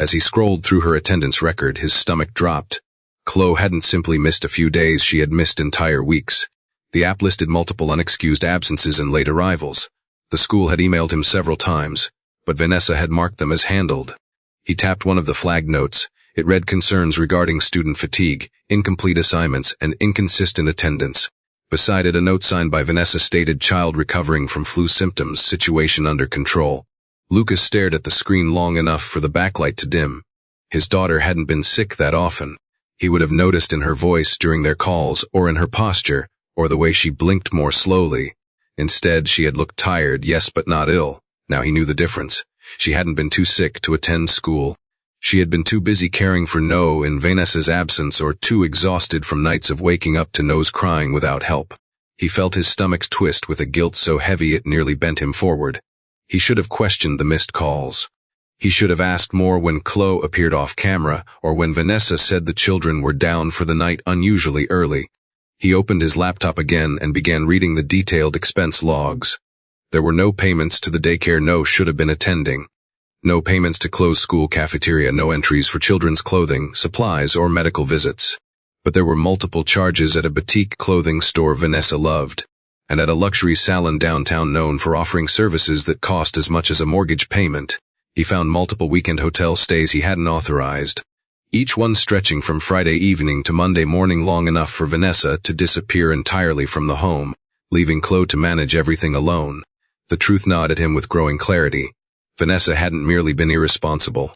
As he scrolled through her attendance record, his stomach dropped. Chloe hadn't simply missed a few days, she had missed entire weeks. The app listed multiple unexcused absences and late arrivals. The school had emailed him several times, but Vanessa had marked them as handled. He tapped one of the flagged notes. It read concerns regarding student fatigue, incomplete assignments, and inconsistent attendance. Beside it, a note signed by Vanessa stated child recovering from flu symptoms, situation under control. Lucas stared at the screen long enough for the backlight to dim. His daughter hadn't been sick that often. He would have noticed in her voice during their calls, or in her posture, or the way she blinked more slowly. Instead, she had looked tired, yes, but not ill. Now he knew the difference. She hadn't been too sick to attend school. She had been too busy caring for No in Vanessa's absence, or too exhausted from nights of waking up to No's crying without help. He felt his stomach twist with a guilt so heavy it nearly bent him forward. He should have questioned the missed calls. He should have asked more when Chloe appeared off camera, or when Vanessa said the children were down for the night unusually early. He opened his laptop again and began reading the detailed expense logs. There were no payments to the daycare No should have been attending. No payments to Chloe's school cafeteria, no entries for children's clothing, supplies, or medical visits. But there were multiple charges at a boutique clothing store Vanessa loved, and at a luxury salon downtown known for offering services that cost as much as a mortgage payment. He found multiple weekend hotel stays he hadn't authorized, each one stretching from Friday evening to Monday morning, long enough for Vanessa to disappear entirely from the home, leaving Chloe to manage everything alone. The truth gnawed at him with growing clarity. Vanessa hadn't merely been irresponsible.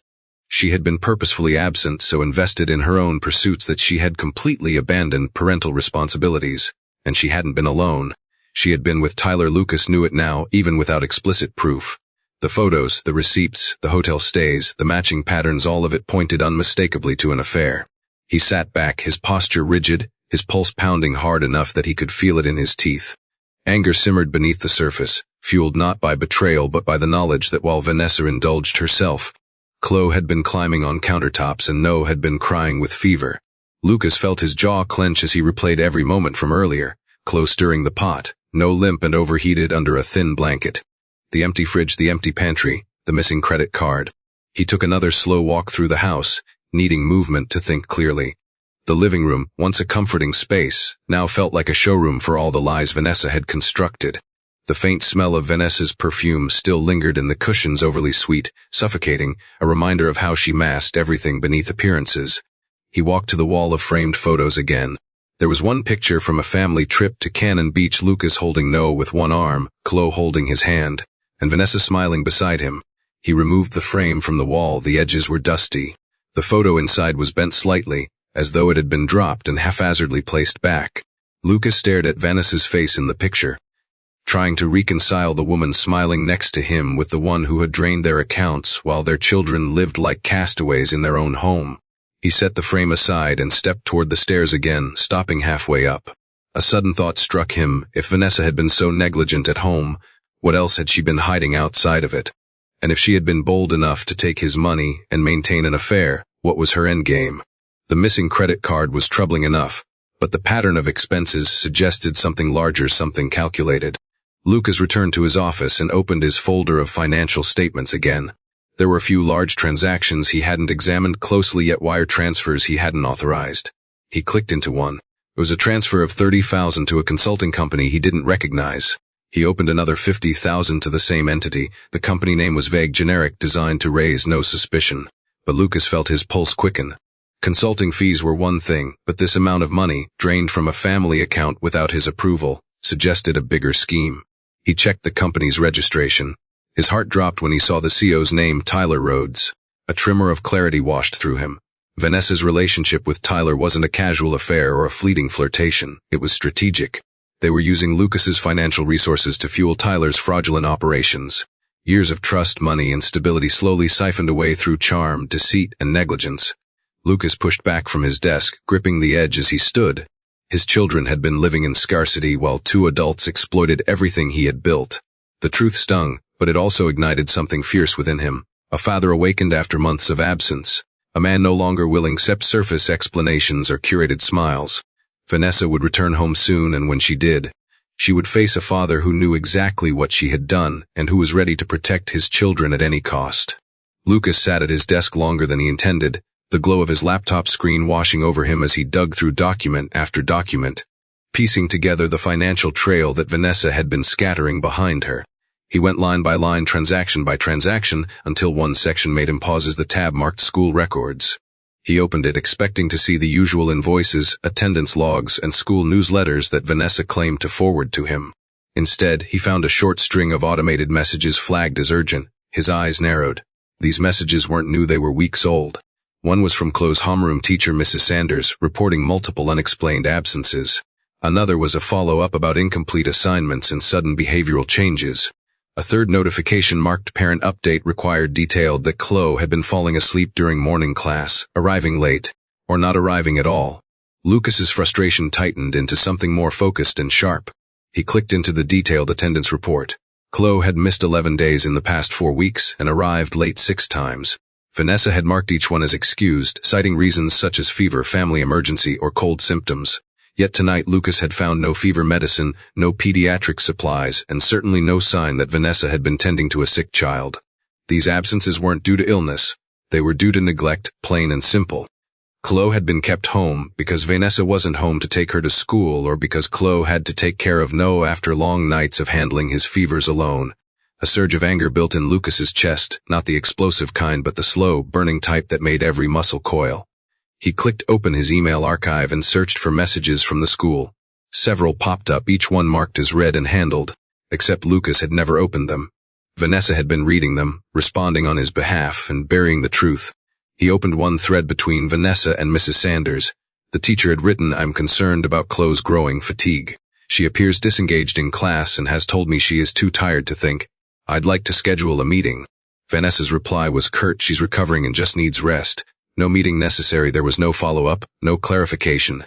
She had been purposefully absent, so invested in her own pursuits that she had completely abandoned parental responsibilities. And she hadn't been alone. She had been with Tyler. Lucas knew it now, even without explicit proof. The photos, the receipts, the hotel stays, the matching patterns, all of it pointed unmistakably to an affair. He sat back, his posture rigid, his pulse pounding hard enough that he could feel it in his teeth. Anger simmered beneath the surface, fueled not by betrayal but by the knowledge that while Vanessa indulged herself, Chloe had been climbing on countertops and No had been crying with fever. Lucas felt his jaw clench as he replayed every moment from earlier. Chloe stirring the pot, No limp and overheated under a thin blanket. The empty fridge, the empty pantry, the missing credit card. He took another slow walk through the house, needing movement to think clearly. The living room, once a comforting space, now felt like a showroom for all the lies Vanessa had constructed. The faint smell of Vanessa's perfume still lingered in the cushions, overly sweet, suffocating, a reminder of how she masked everything beneath appearances. He walked to the wall of framed photos again. There was one picture from a family trip to Cannon Beach, Lucas holding No with one arm, Chloe holding his hand, and Vanessa smiling beside him. He removed the frame from the wall. The edges were dusty. The photo inside was bent slightly, as though it had been dropped and haphazardly placed back. Lucas stared at Vanessa's face in the picture, trying to reconcile the woman smiling next to him with the one who had drained their accounts while their children lived like castaways in their own home. He set the frame aside and stepped toward the stairs again, stopping halfway up. A sudden thought struck him. If Vanessa had been so negligent at home, what else had she been hiding outside of it? And if she had been bold enough to take his money and maintain an affair, what was her endgame? The missing credit card was troubling enough, but the pattern of expenses suggested something larger, something calculated. Lucas returned to his office and opened his folder of financial statements again. There were a few large transactions he hadn't examined closely, yet wire transfers he hadn't authorized. He clicked into one. It was a transfer of $30,000 to a consulting company he didn't recognize. He opened another $50,000 to the same entity. The company name was vague, generic, designed to raise no suspicion. But Lucas felt his pulse quicken. Consulting fees were one thing, but this amount of money, drained from a family account without his approval, suggested a bigger scheme. He checked the company's registration. His heart dropped when he saw the CEO's name, Tyler Rhodes. A tremor of clarity washed through him. Vanessa's relationship with Tyler wasn't a casual affair or a fleeting flirtation. It was strategic. They were using Lucas's financial resources to fuel Tyler's fraudulent operations. Years of trust, money, and stability slowly siphoned away through charm, deceit, and negligence. Lucas pushed back from his desk, gripping the edge as he stood. His children had been living in scarcity while two adults exploited everything he had built. The truth stung, but it also ignited something fierce within him. A father awakened after months of absence. A man no longer willing to accept surface explanations or curated smiles. Vanessa would return home soon, and when she did, she would face a father who knew exactly what she had done and who was ready to protect his children at any cost. Lucas sat at his desk longer than he intended, the glow of his laptop screen washing over him as he dug through document after document, piecing together the financial trail that Vanessa had been scattering behind her. He went line by line, transaction by transaction, until one section made him pause as the tab marked school records. He opened it, expecting to see the usual invoices, attendance logs, and school newsletters that Vanessa claimed to forward to him. Instead, he found a short string of automated messages flagged as urgent. His eyes narrowed. These messages weren't new, they were weeks old. One was from Chloe's homeroom teacher, Mrs. Sanders, reporting multiple unexplained absences. Another was a follow-up about incomplete assignments and sudden behavioral changes. A third notification marked parent update required detailed that Chloe had been falling asleep during morning class, arriving late, or not arriving at all. Lucas's frustration tightened into something more focused and sharp. He clicked into the detailed attendance report. Chloe had missed 11 days in the past 4 weeks and arrived late 6 times. Vanessa had marked each one as excused, citing reasons such as fever, family emergency, or cold symptoms. Yet tonight Lucas had found no fever medicine, no pediatric supplies, and certainly no sign that Vanessa had been tending to a sick child. These absences weren't due to illness. They were due to neglect, plain and simple. Chloe had been kept home because Vanessa wasn't home to take her to school, or because Chloe had to take care of Noah after long nights of handling his fevers alone. A surge of anger built in Lucas's chest, not the explosive kind but the slow, burning type that made every muscle coil. He clicked open his email archive and searched for messages from the school. Several popped up, each one marked as read and handled, except Lucas had never opened them. Vanessa had been reading them, responding on his behalf, and burying the truth. He opened one thread between Vanessa and Mrs. Sanders. The teacher had written, "I'm concerned about Chloe's growing fatigue. She appears disengaged in class and has told me she is too tired to think. I'd like to schedule a meeting." Vanessa's reply was curt, "She's recovering and just needs rest." No meeting necessary. There was no follow-up, no clarification.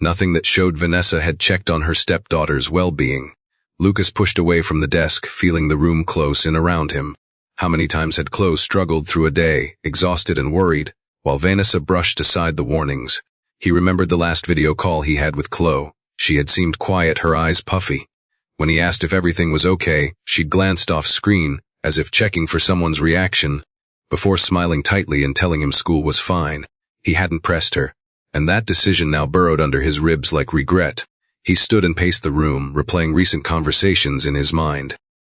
Nothing that showed Vanessa had checked on her stepdaughter's well-being. Lucas pushed away from the desk, feeling the room close in around him. How many times had Chloe struggled through a day, exhausted and worried, while Vanessa brushed aside the warnings? He remembered the last video call he had with Chloe. She had seemed quiet, her eyes puffy. When he asked if everything was okay, she'd glanced off screen, as if checking for someone's reaction, before smiling tightly and telling him school was fine. He hadn't pressed her, and that decision now burrowed under his ribs like regret. He stood and paced the room, replaying recent conversations in his mind.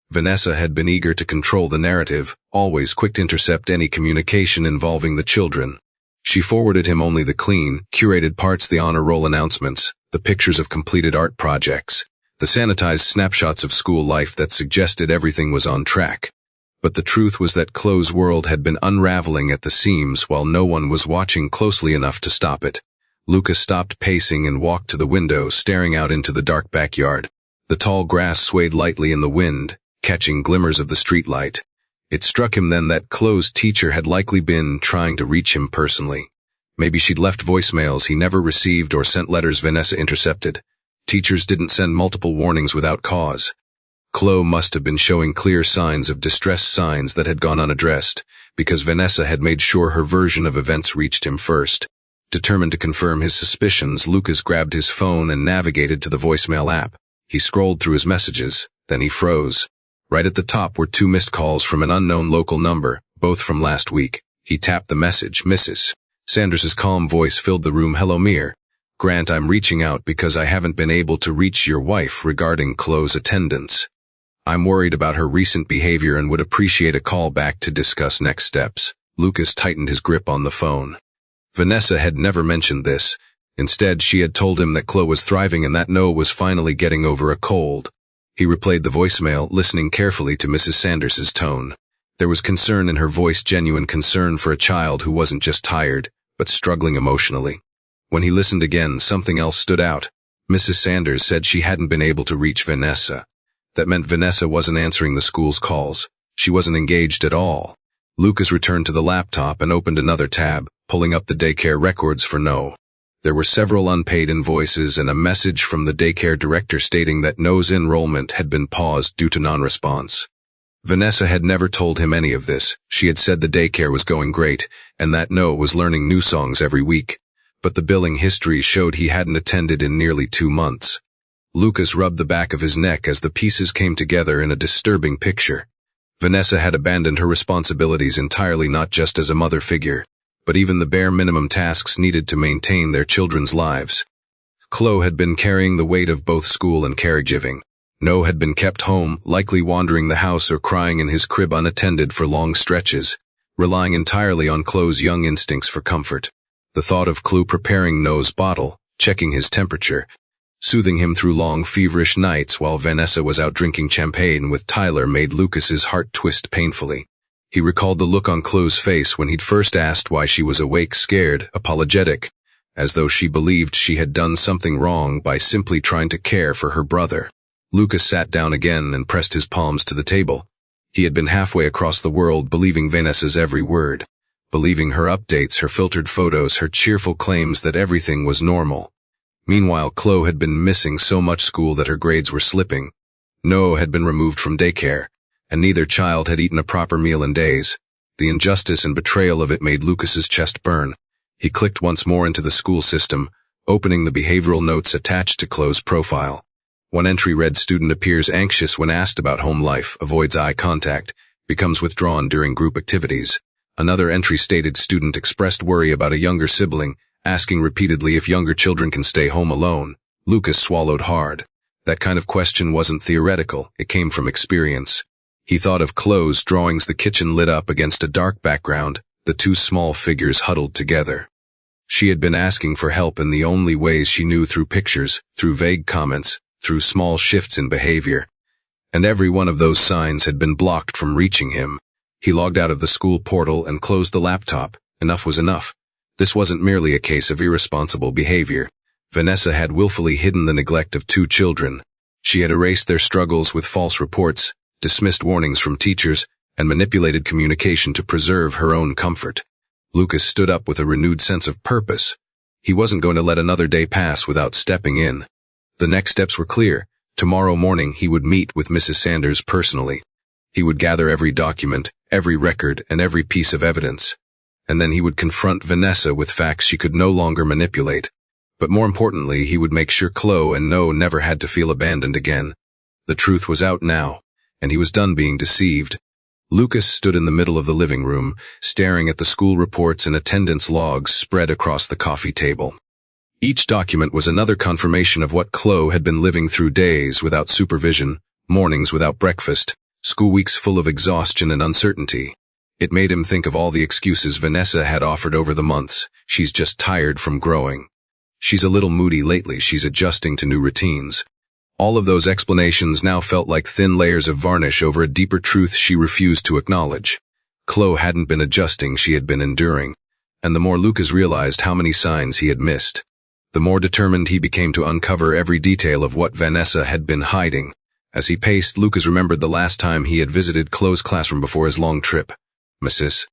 Vanessa had been eager to control the narrative, always quick to intercept any communication involving the children. She forwarded him only the clean, curated parts, the honor roll announcements, the pictures of completed art projects, the sanitized snapshots of school life that suggested everything was on track. But the truth was that Chloe's world had been unraveling at the seams while no one was watching closely enough to stop it. Lucas stopped pacing and walked to the window, staring out into the dark backyard. The tall grass swayed lightly in the wind, catching glimmers of the streetlight. It struck him then that Chloe's teacher had likely been trying to reach him personally. Maybe she'd left voicemails he never received or sent letters Vanessa intercepted. Teachers didn't send multiple warnings without cause. Chloe must have been showing clear signs of distress, signs that had gone unaddressed, because Vanessa had made sure her version of events reached him first. Determined to confirm his suspicions, Lucas grabbed his phone and navigated to the voicemail app. He scrolled through his messages, then he froze. Right at the top were 2 missed calls from an unknown local number, both from last week. He tapped the message. Mrs. Sanders' calm voice filled the room. "Hello, Mir. "Grant, I'm reaching out because I haven't been able to reach your wife regarding Chloe's attendance. I'm worried about her recent behavior and would appreciate a call back to discuss next steps." Lucas tightened his grip on the phone. Vanessa had never mentioned this. Instead, she had told him that Chloe was thriving and that Noah was finally getting over a cold. He replayed the voicemail, listening carefully to Mrs. Sanders's tone. There was concern in her voice, genuine concern for a child who wasn't just tired, but struggling emotionally. When he listened again, something else stood out. Mrs. Sanders said she hadn't been able to reach Vanessa. That meant Vanessa wasn't answering the school's calls. She wasn't engaged at all. Lucas returned to the laptop and opened another tab, pulling up the daycare records for Noah. There were several unpaid invoices and a message from the daycare director stating that Noah's enrollment had been paused due to non-response. Vanessa had never told him any of this. She had said the daycare was going great and that Noah was learning new songs every week, but the billing history showed he hadn't attended in nearly 2 months. Lucas rubbed the back of his neck as the pieces came together in a disturbing picture. Vanessa had abandoned her responsibilities entirely, not just as a mother figure, but even the bare minimum tasks needed to maintain their children's lives. Chloe had been carrying the weight of both school and caregiving. Noah had been kept home, likely wandering the house or crying in his crib unattended for long stretches, relying entirely on Chloe's young instincts for comfort. The thought of Chloe preparing Noah's bottle, checking his temperature, soothing him through long feverish nights while Vanessa was out drinking champagne with Tyler made Lucas's heart twist painfully. He recalled the look on Chloe's face when he'd first asked why she was awake, scared, apologetic, as though she believed she had done something wrong by simply trying to care for her brother. Lucas sat down again and pressed his palms to the table. He had been halfway across the world believing Vanessa's every word, believing her updates, her filtered photos, her cheerful claims that everything was normal. Meanwhile, Chloe had been missing so much school that her grades were slipping. Noah had been removed from daycare, and neither child had eaten a proper meal in days. The injustice and betrayal of it made Lucas's chest burn. He clicked once more into the school system, opening the behavioral notes attached to Chloe's profile. One entry read, "Student appears anxious when asked about home life, avoids eye contact, becomes withdrawn during group activities." Another entry stated, "Student expressed worry about a younger sibling, asking repeatedly if younger children can stay home alone." Lucas swallowed hard. That kind of question wasn't theoretical, it came from experience. He thought of Chloe's drawings, the kitchen lit up against a dark background, the two small figures huddled together. She had been asking for help in the only ways she knew, through pictures, through vague comments, through small shifts in behavior. And every one of those signs had been blocked from reaching him. He logged out of the school portal and closed the laptop. Enough was enough. This wasn't merely a case of irresponsible behavior. Vanessa had willfully hidden the neglect of 2 children. She had erased their struggles with false reports, dismissed warnings from teachers, and manipulated communication to preserve her own comfort. Lucas stood up with a renewed sense of purpose. He wasn't going to let another day pass without stepping in. The next steps were clear. Tomorrow morning he would meet with Mrs. Sanders personally. He would gather every document, every record, and every piece of evidence. And then he would confront Vanessa with facts she could no longer manipulate. But more importantly, he would make sure Chloe and Noah never had to feel abandoned again. The truth was out now, and he was done being deceived. Lucas stood in the middle of the living room, staring at the school reports and attendance logs spread across the coffee table. Each document was another confirmation of what Chloe had been living through: days without supervision, mornings without breakfast, school weeks full of exhaustion and uncertainty. It made him think of all the excuses Vanessa had offered over the months. She's just tired from growing. She's a little moody lately. She's adjusting to new routines. All of those explanations now felt like thin layers of varnish over a deeper truth she refused to acknowledge. Chloe hadn't been adjusting, she had been enduring. And the more Lucas realized how many signs he had missed, the more determined he became to uncover every detail of what Vanessa had been hiding. As he paced, Lucas remembered the last time he had visited Chloe's classroom before his long trip. Mrs.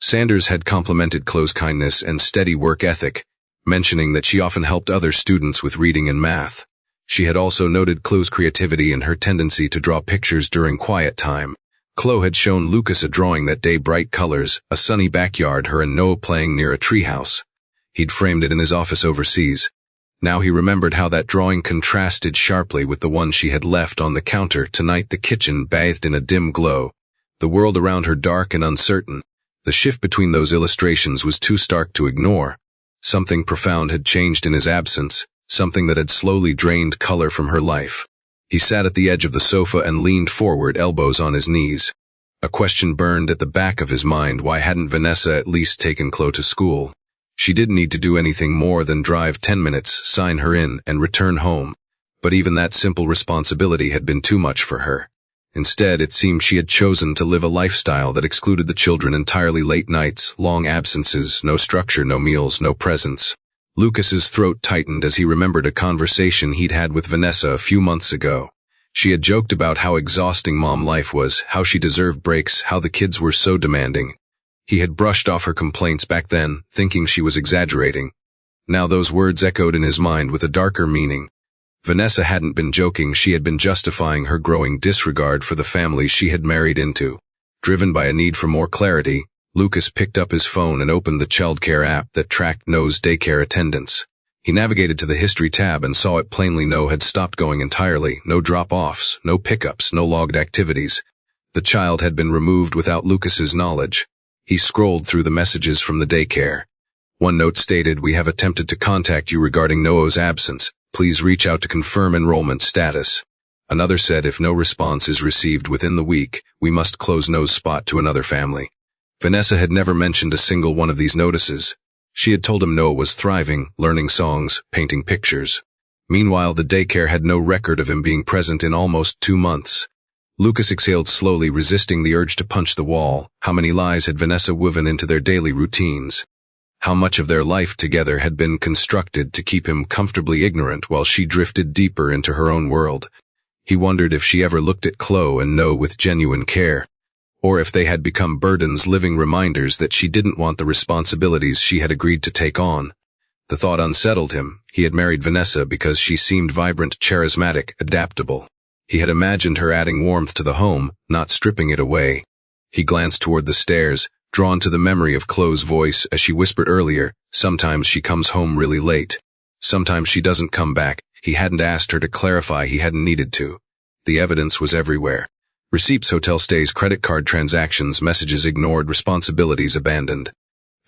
Sanders had complimented Chloe's kindness and steady work ethic, mentioning that she often helped other students with reading and math. She had also noted Chloe's creativity and her tendency to draw pictures during quiet time. Chloe had shown Lucas a drawing that day, bright colors, a sunny backyard, her and Noah playing near a treehouse. He'd framed it in his office overseas. Now he remembered how that drawing contrasted sharply with the one she had left on the counter. Tonight the kitchen bathed in a dim glow, the world around her dark and uncertain. The shift between those illustrations was too stark to ignore. Something profound had changed in his absence, something that had slowly drained color from her life. He sat at the edge of the sofa and leaned forward, elbows on his knees. A question burned at the back of his mind: why hadn't Vanessa at least taken Chloe to school? She didn't need to do anything more than drive 10 minutes, sign her in, and return home. But even that simple responsibility had been too much for her. Instead, it seemed she had chosen to live a lifestyle that excluded the children entirely: late nights, long absences, no structure, no meals, no presents. Lucas's throat tightened as he remembered a conversation he'd had with Vanessa a few months ago. She had joked about how exhausting mom life was, how she deserved breaks, how the kids were so demanding. He had brushed off her complaints back then, thinking she was exaggerating. Now those words echoed in his mind with a darker meaning. Vanessa hadn't been joking, she had been justifying her growing disregard for the family she had married into. Driven by a need for more clarity, Lucas picked up his phone and opened the childcare app that tracked Noah's daycare attendance. He navigated to the history tab and saw it plainly Noah had stopped going entirely. No drop-offs, no pickups, no logged activities. The child had been removed without Lucas's knowledge. He scrolled through the messages from the daycare. One note stated, "We have attempted to contact you regarding Noah's absence. Please reach out to confirm enrollment status." Another said, "If no response is received within the week, we must close Noah's spot to another family." Vanessa had never mentioned a single one of these notices. She had told him Noah was thriving, learning songs, painting pictures. Meanwhile, the daycare had no record of him being present in almost 2 months. Lucas exhaled slowly, resisting the urge to punch the wall. How many lies had Vanessa woven into their daily routines? How much of their life together had been constructed to keep him comfortably ignorant while she drifted deeper into her own world? He wondered if she ever looked at Chloe and Noah with genuine care, or if they had become burdens, living reminders that she didn't want the responsibilities she had agreed to take on. The thought unsettled him. He had married Vanessa because she seemed vibrant, charismatic, adaptable. He had imagined her adding warmth to the home, not stripping it away. He glanced toward the stairs, drawn to the memory of Chloe's voice as she whispered earlier, "Sometimes she comes home really late. Sometimes she doesn't come back." He hadn't asked her to clarify, he hadn't needed to. The evidence was everywhere. Receipts, hotel stays, credit card transactions, messages ignored, responsibilities abandoned.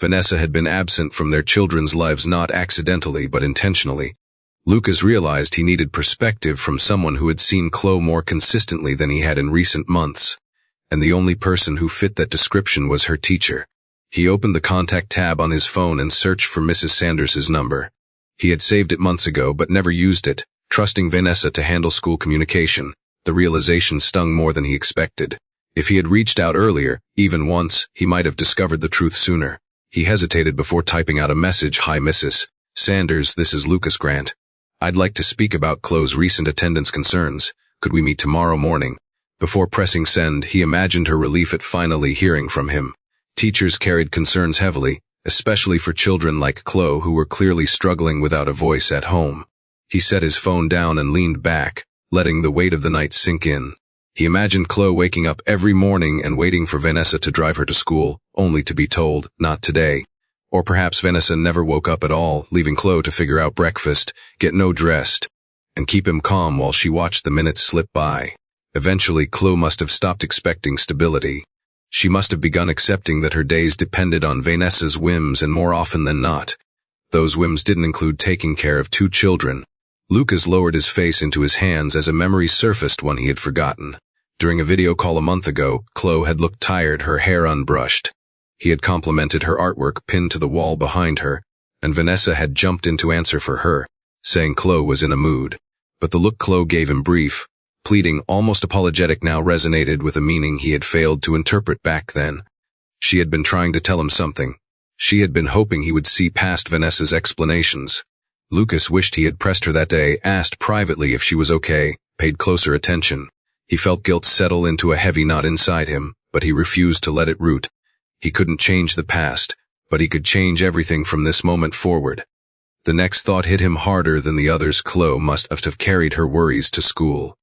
Vanessa had been absent from their children's lives not accidentally but intentionally. Lucas realized he needed perspective from someone who had seen Chloe more consistently than he had in recent months. And the only person who fit that description was her teacher. He opened the contact tab on his phone and searched for Mrs. Sanders's number. He had saved it months ago but never used it, trusting Vanessa to handle school communication. The realization stung more than he expected. If he had reached out earlier, even once, he might have discovered the truth sooner. He hesitated before typing out a message. "Hi Mrs. Sanders, this is Lucas Grant. I'd like to speak about Chloe's recent attendance concerns. Could we meet tomorrow morning?" Before pressing send, he imagined her relief at finally hearing from him. Teachers carried concerns heavily, especially for children like Chloe who were clearly struggling without a voice at home. He set his phone down and leaned back, letting the weight of the night sink in. He imagined Chloe waking up every morning and waiting for Vanessa to drive her to school, only to be told, "Not today." Or perhaps Vanessa never woke up at all, leaving Chloe to figure out breakfast, get no dressed, and keep him calm while she watched the minutes slip by. Eventually, Chloe must have stopped expecting stability. She must have begun accepting that her days depended on Vanessa's whims, and more often than not, those whims didn't include taking care of 2 children. Lucas lowered his face into his hands as a memory surfaced, one he had forgotten. During a video call a month ago, Chloe had looked tired, her hair unbrushed. He had complimented her artwork pinned to the wall behind her, and Vanessa had jumped in to answer for her, saying Chloe was in a mood. But the look Chloe gave him, brief, pleading, almost apologetic, now resonated with a meaning he had failed to interpret back then. She had been trying to tell him something. She had been hoping he would see past Vanessa's explanations. Lucas wished he had pressed her that day, asked privately if she was okay, paid closer attention. He felt guilt settle into a heavy knot inside him, but he refused to let it root. He couldn't change the past, but he could change everything from this moment forward. The next thought hit him harder than the others. Chloe must have carried her worries to school.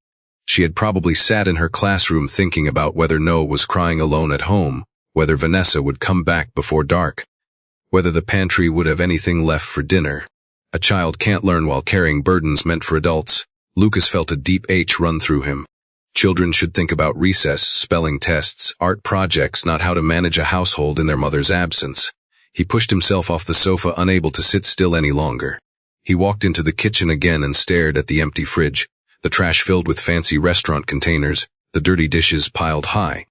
She had probably sat in her classroom thinking about whether Noah was crying alone at home, whether Vanessa would come back before dark, whether the pantry would have anything left for dinner. A child can't learn while carrying burdens meant for adults. Lucas felt a deep ache run through him. Children should think about recess, spelling tests, art projects, not how to manage a household in their mother's absence. He pushed himself off the sofa, unable to sit still any longer. He walked into the kitchen again and stared at the empty fridge, the trash filled with fancy restaurant containers, the dirty dishes piled high.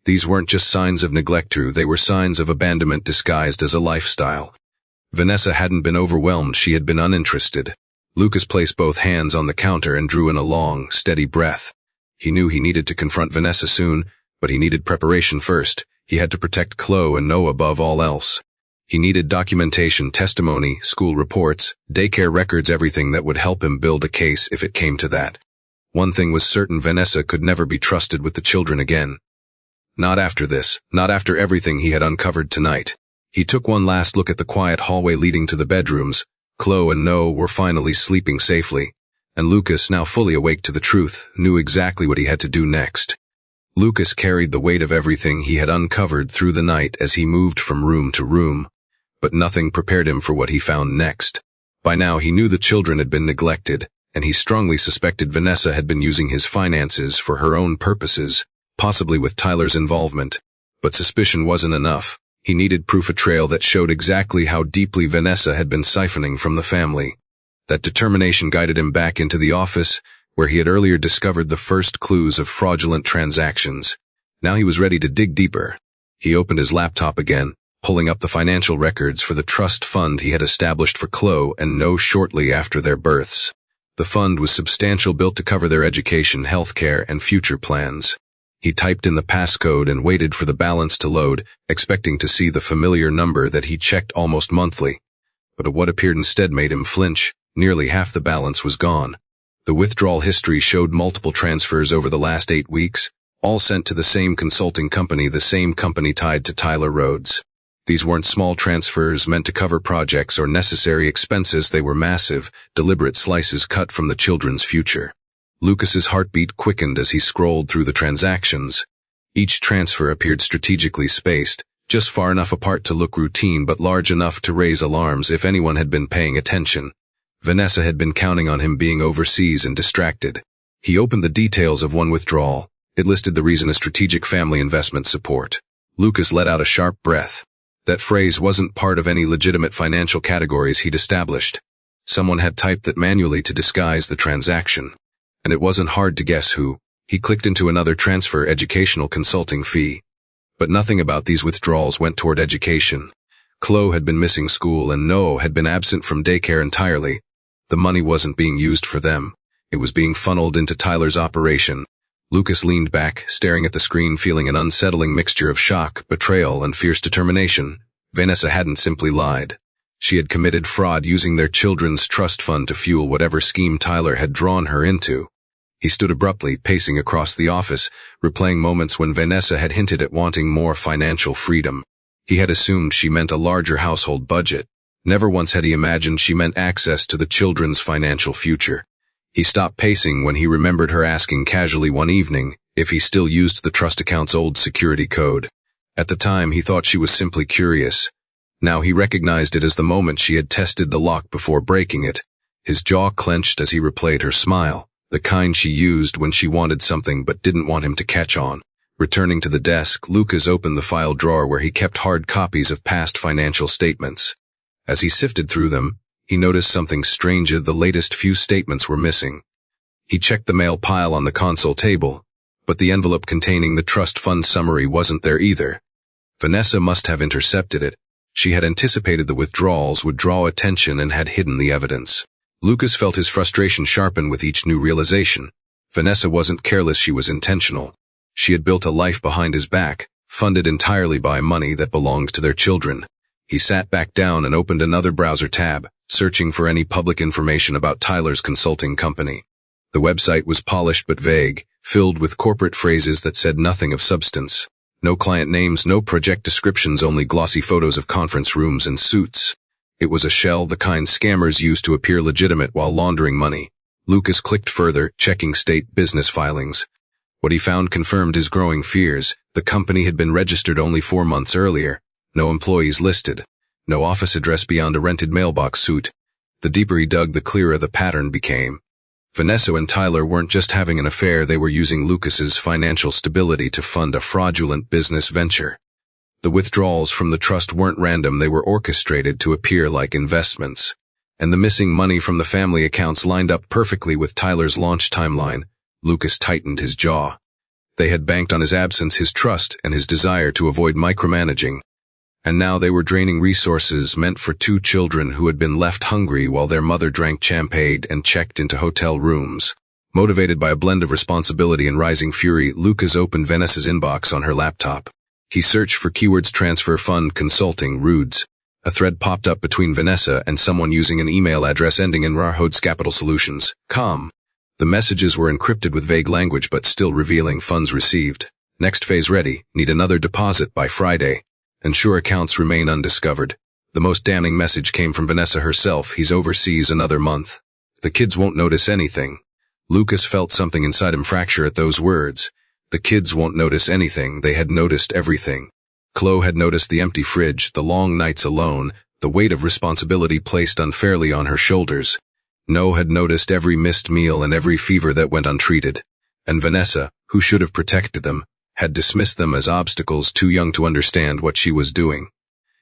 These weren't just signs of neglect, they were signs of abandonment disguised as a lifestyle. Vanessa hadn't been overwhelmed, she had been uninterested. Lucas placed both hands on the counter and drew in a long, steady breath. He knew he needed to confront Vanessa soon, but he needed preparation first. He had to protect Chloe and Noah above all else. He needed documentation, testimony, school reports, daycare records, everything that would help him build a case if it came to that. One thing was certain: Vanessa could never be trusted with the children again. Not after this, not after everything he had uncovered tonight. He took one last look at the quiet hallway leading to the bedrooms. Chloe and Noah were finally sleeping safely, and Lucas, now fully awake to the truth, knew exactly what he had to do next. Lucas carried the weight of everything he had uncovered through the night as he moved from room to room, but nothing prepared him for what he found next. By now he knew the children had been neglected, and he strongly suspected Vanessa had been using his finances for her own purposes, possibly with Tyler's involvement. But suspicion wasn't enough. He needed proof, a trail that showed exactly how deeply Vanessa had been siphoning from the family. That determination guided him back into the office, where he had earlier discovered the first clues of fraudulent transactions. Now he was ready to dig deeper. He opened his laptop again, pulling up the financial records for the trust fund he had established for Chloe and Noah shortly after their births. The fund was substantial, built to cover their education, healthcare, and future plans. He typed in the passcode and waited for the balance to load, expecting to see the familiar number that he checked almost monthly. But what appeared instead made him flinch. Nearly half the balance was gone. The withdrawal history showed multiple transfers over the last 8 weeks, all sent to the same consulting company, the same company tied to Tyler Rhodes. These weren't small transfers meant to cover projects or necessary expenses. They were massive, deliberate slices cut from the children's future. Lucas's heartbeat quickened as he scrolled through the transactions. Each transfer appeared strategically spaced, just far enough apart to look routine but large enough to raise alarms if anyone had been paying attention. Vanessa had been counting on him being overseas and distracted. He opened the details of one withdrawal. It listed the reason as strategic family investment support. Lucas let out a sharp breath. That phrase wasn't part of any legitimate financial categories he'd established. Someone had typed that manually to disguise the transaction. And it wasn't hard to guess who. He clicked into another transfer: educational consulting fee. But nothing about these withdrawals went toward education. Chloe had been missing school and Noah had been absent from daycare entirely. The money wasn't being used for them. It was being funneled into Tyler's operation. Lucas leaned back, staring at the screen, feeling an unsettling mixture of shock, betrayal, and fierce determination. Vanessa hadn't simply lied. She had committed fraud, using their children's trust fund to fuel whatever scheme Tyler had drawn her into. He stood abruptly, pacing across the office, replaying moments when Vanessa had hinted at wanting more financial freedom. He had assumed she meant a larger household budget. Never once had he imagined she meant access to the children's financial future. He stopped pacing when he remembered her asking casually one evening if he still used the trust account's old security code. At the time, he thought she was simply curious. Now he recognized it as the moment she had tested the lock before breaking it. His jaw clenched as he replayed her smile, the kind she used when she wanted something but didn't want him to catch on. Returning to the desk, Lucas opened the file drawer where he kept hard copies of past financial statements. As he sifted through them, he noticed something strange: the latest few statements were missing. He checked the mail pile on the console table, but the envelope containing the trust fund summary wasn't there either. Vanessa must have intercepted it. She had anticipated the withdrawals would draw attention and had hidden the evidence. Lucas felt his frustration sharpen with each new realization. Vanessa wasn't careless, she was intentional. She had built a life behind his back, funded entirely by money that belonged to their children. He sat back down and opened another browser tab, searching for any public information about Tyler's consulting company. The website was polished but vague, filled with corporate phrases that said nothing of substance. No client names, no project descriptions, only glossy photos of conference rooms and suits. It was a shell, the kind scammers use to appear legitimate while laundering money. Lucas clicked further, checking state business filings. What he found confirmed his growing fears. The company had been registered only 4 months earlier. No employees listed. No office address beyond a rented mailbox suite. The deeper he dug, the clearer the pattern became. Vanessa and Tyler weren't just having an affair, they were using Lucas's financial stability to fund a fraudulent business venture. The withdrawals from the trust weren't random, they were orchestrated to appear like investments. And the missing money from the family accounts lined up perfectly with Tyler's launch timeline. Lucas tightened his jaw. They had banked on his absence, his trust, and his desire to avoid micromanaging. And now they were draining resources meant for two children who had been left hungry while their mother drank champagne and checked into hotel rooms. Motivated by a blend of responsibility and rising fury, Lucas opened Vanessa's inbox on her laptop. He searched for keywords: transfer fund, consulting, Rudes. A thread popped up between Vanessa and someone using an email address ending in Rarhodes Capital Solutions, com. The messages were encrypted with vague language but still revealing funds received. Next phase ready, need another deposit by Friday. Ensure accounts remain undiscovered. The most damning message came from Vanessa herself: he's overseas another month. The kids won't notice anything. Lucas felt something inside him fracture at those words. The kids won't notice anything, they had noticed everything. Chloe had noticed the empty fridge, the long nights alone, the weight of responsibility placed unfairly on her shoulders. No had noticed every missed meal and every fever that went untreated. And Vanessa, who should have protected them, had dismissed them as obstacles, too young to understand what she was doing.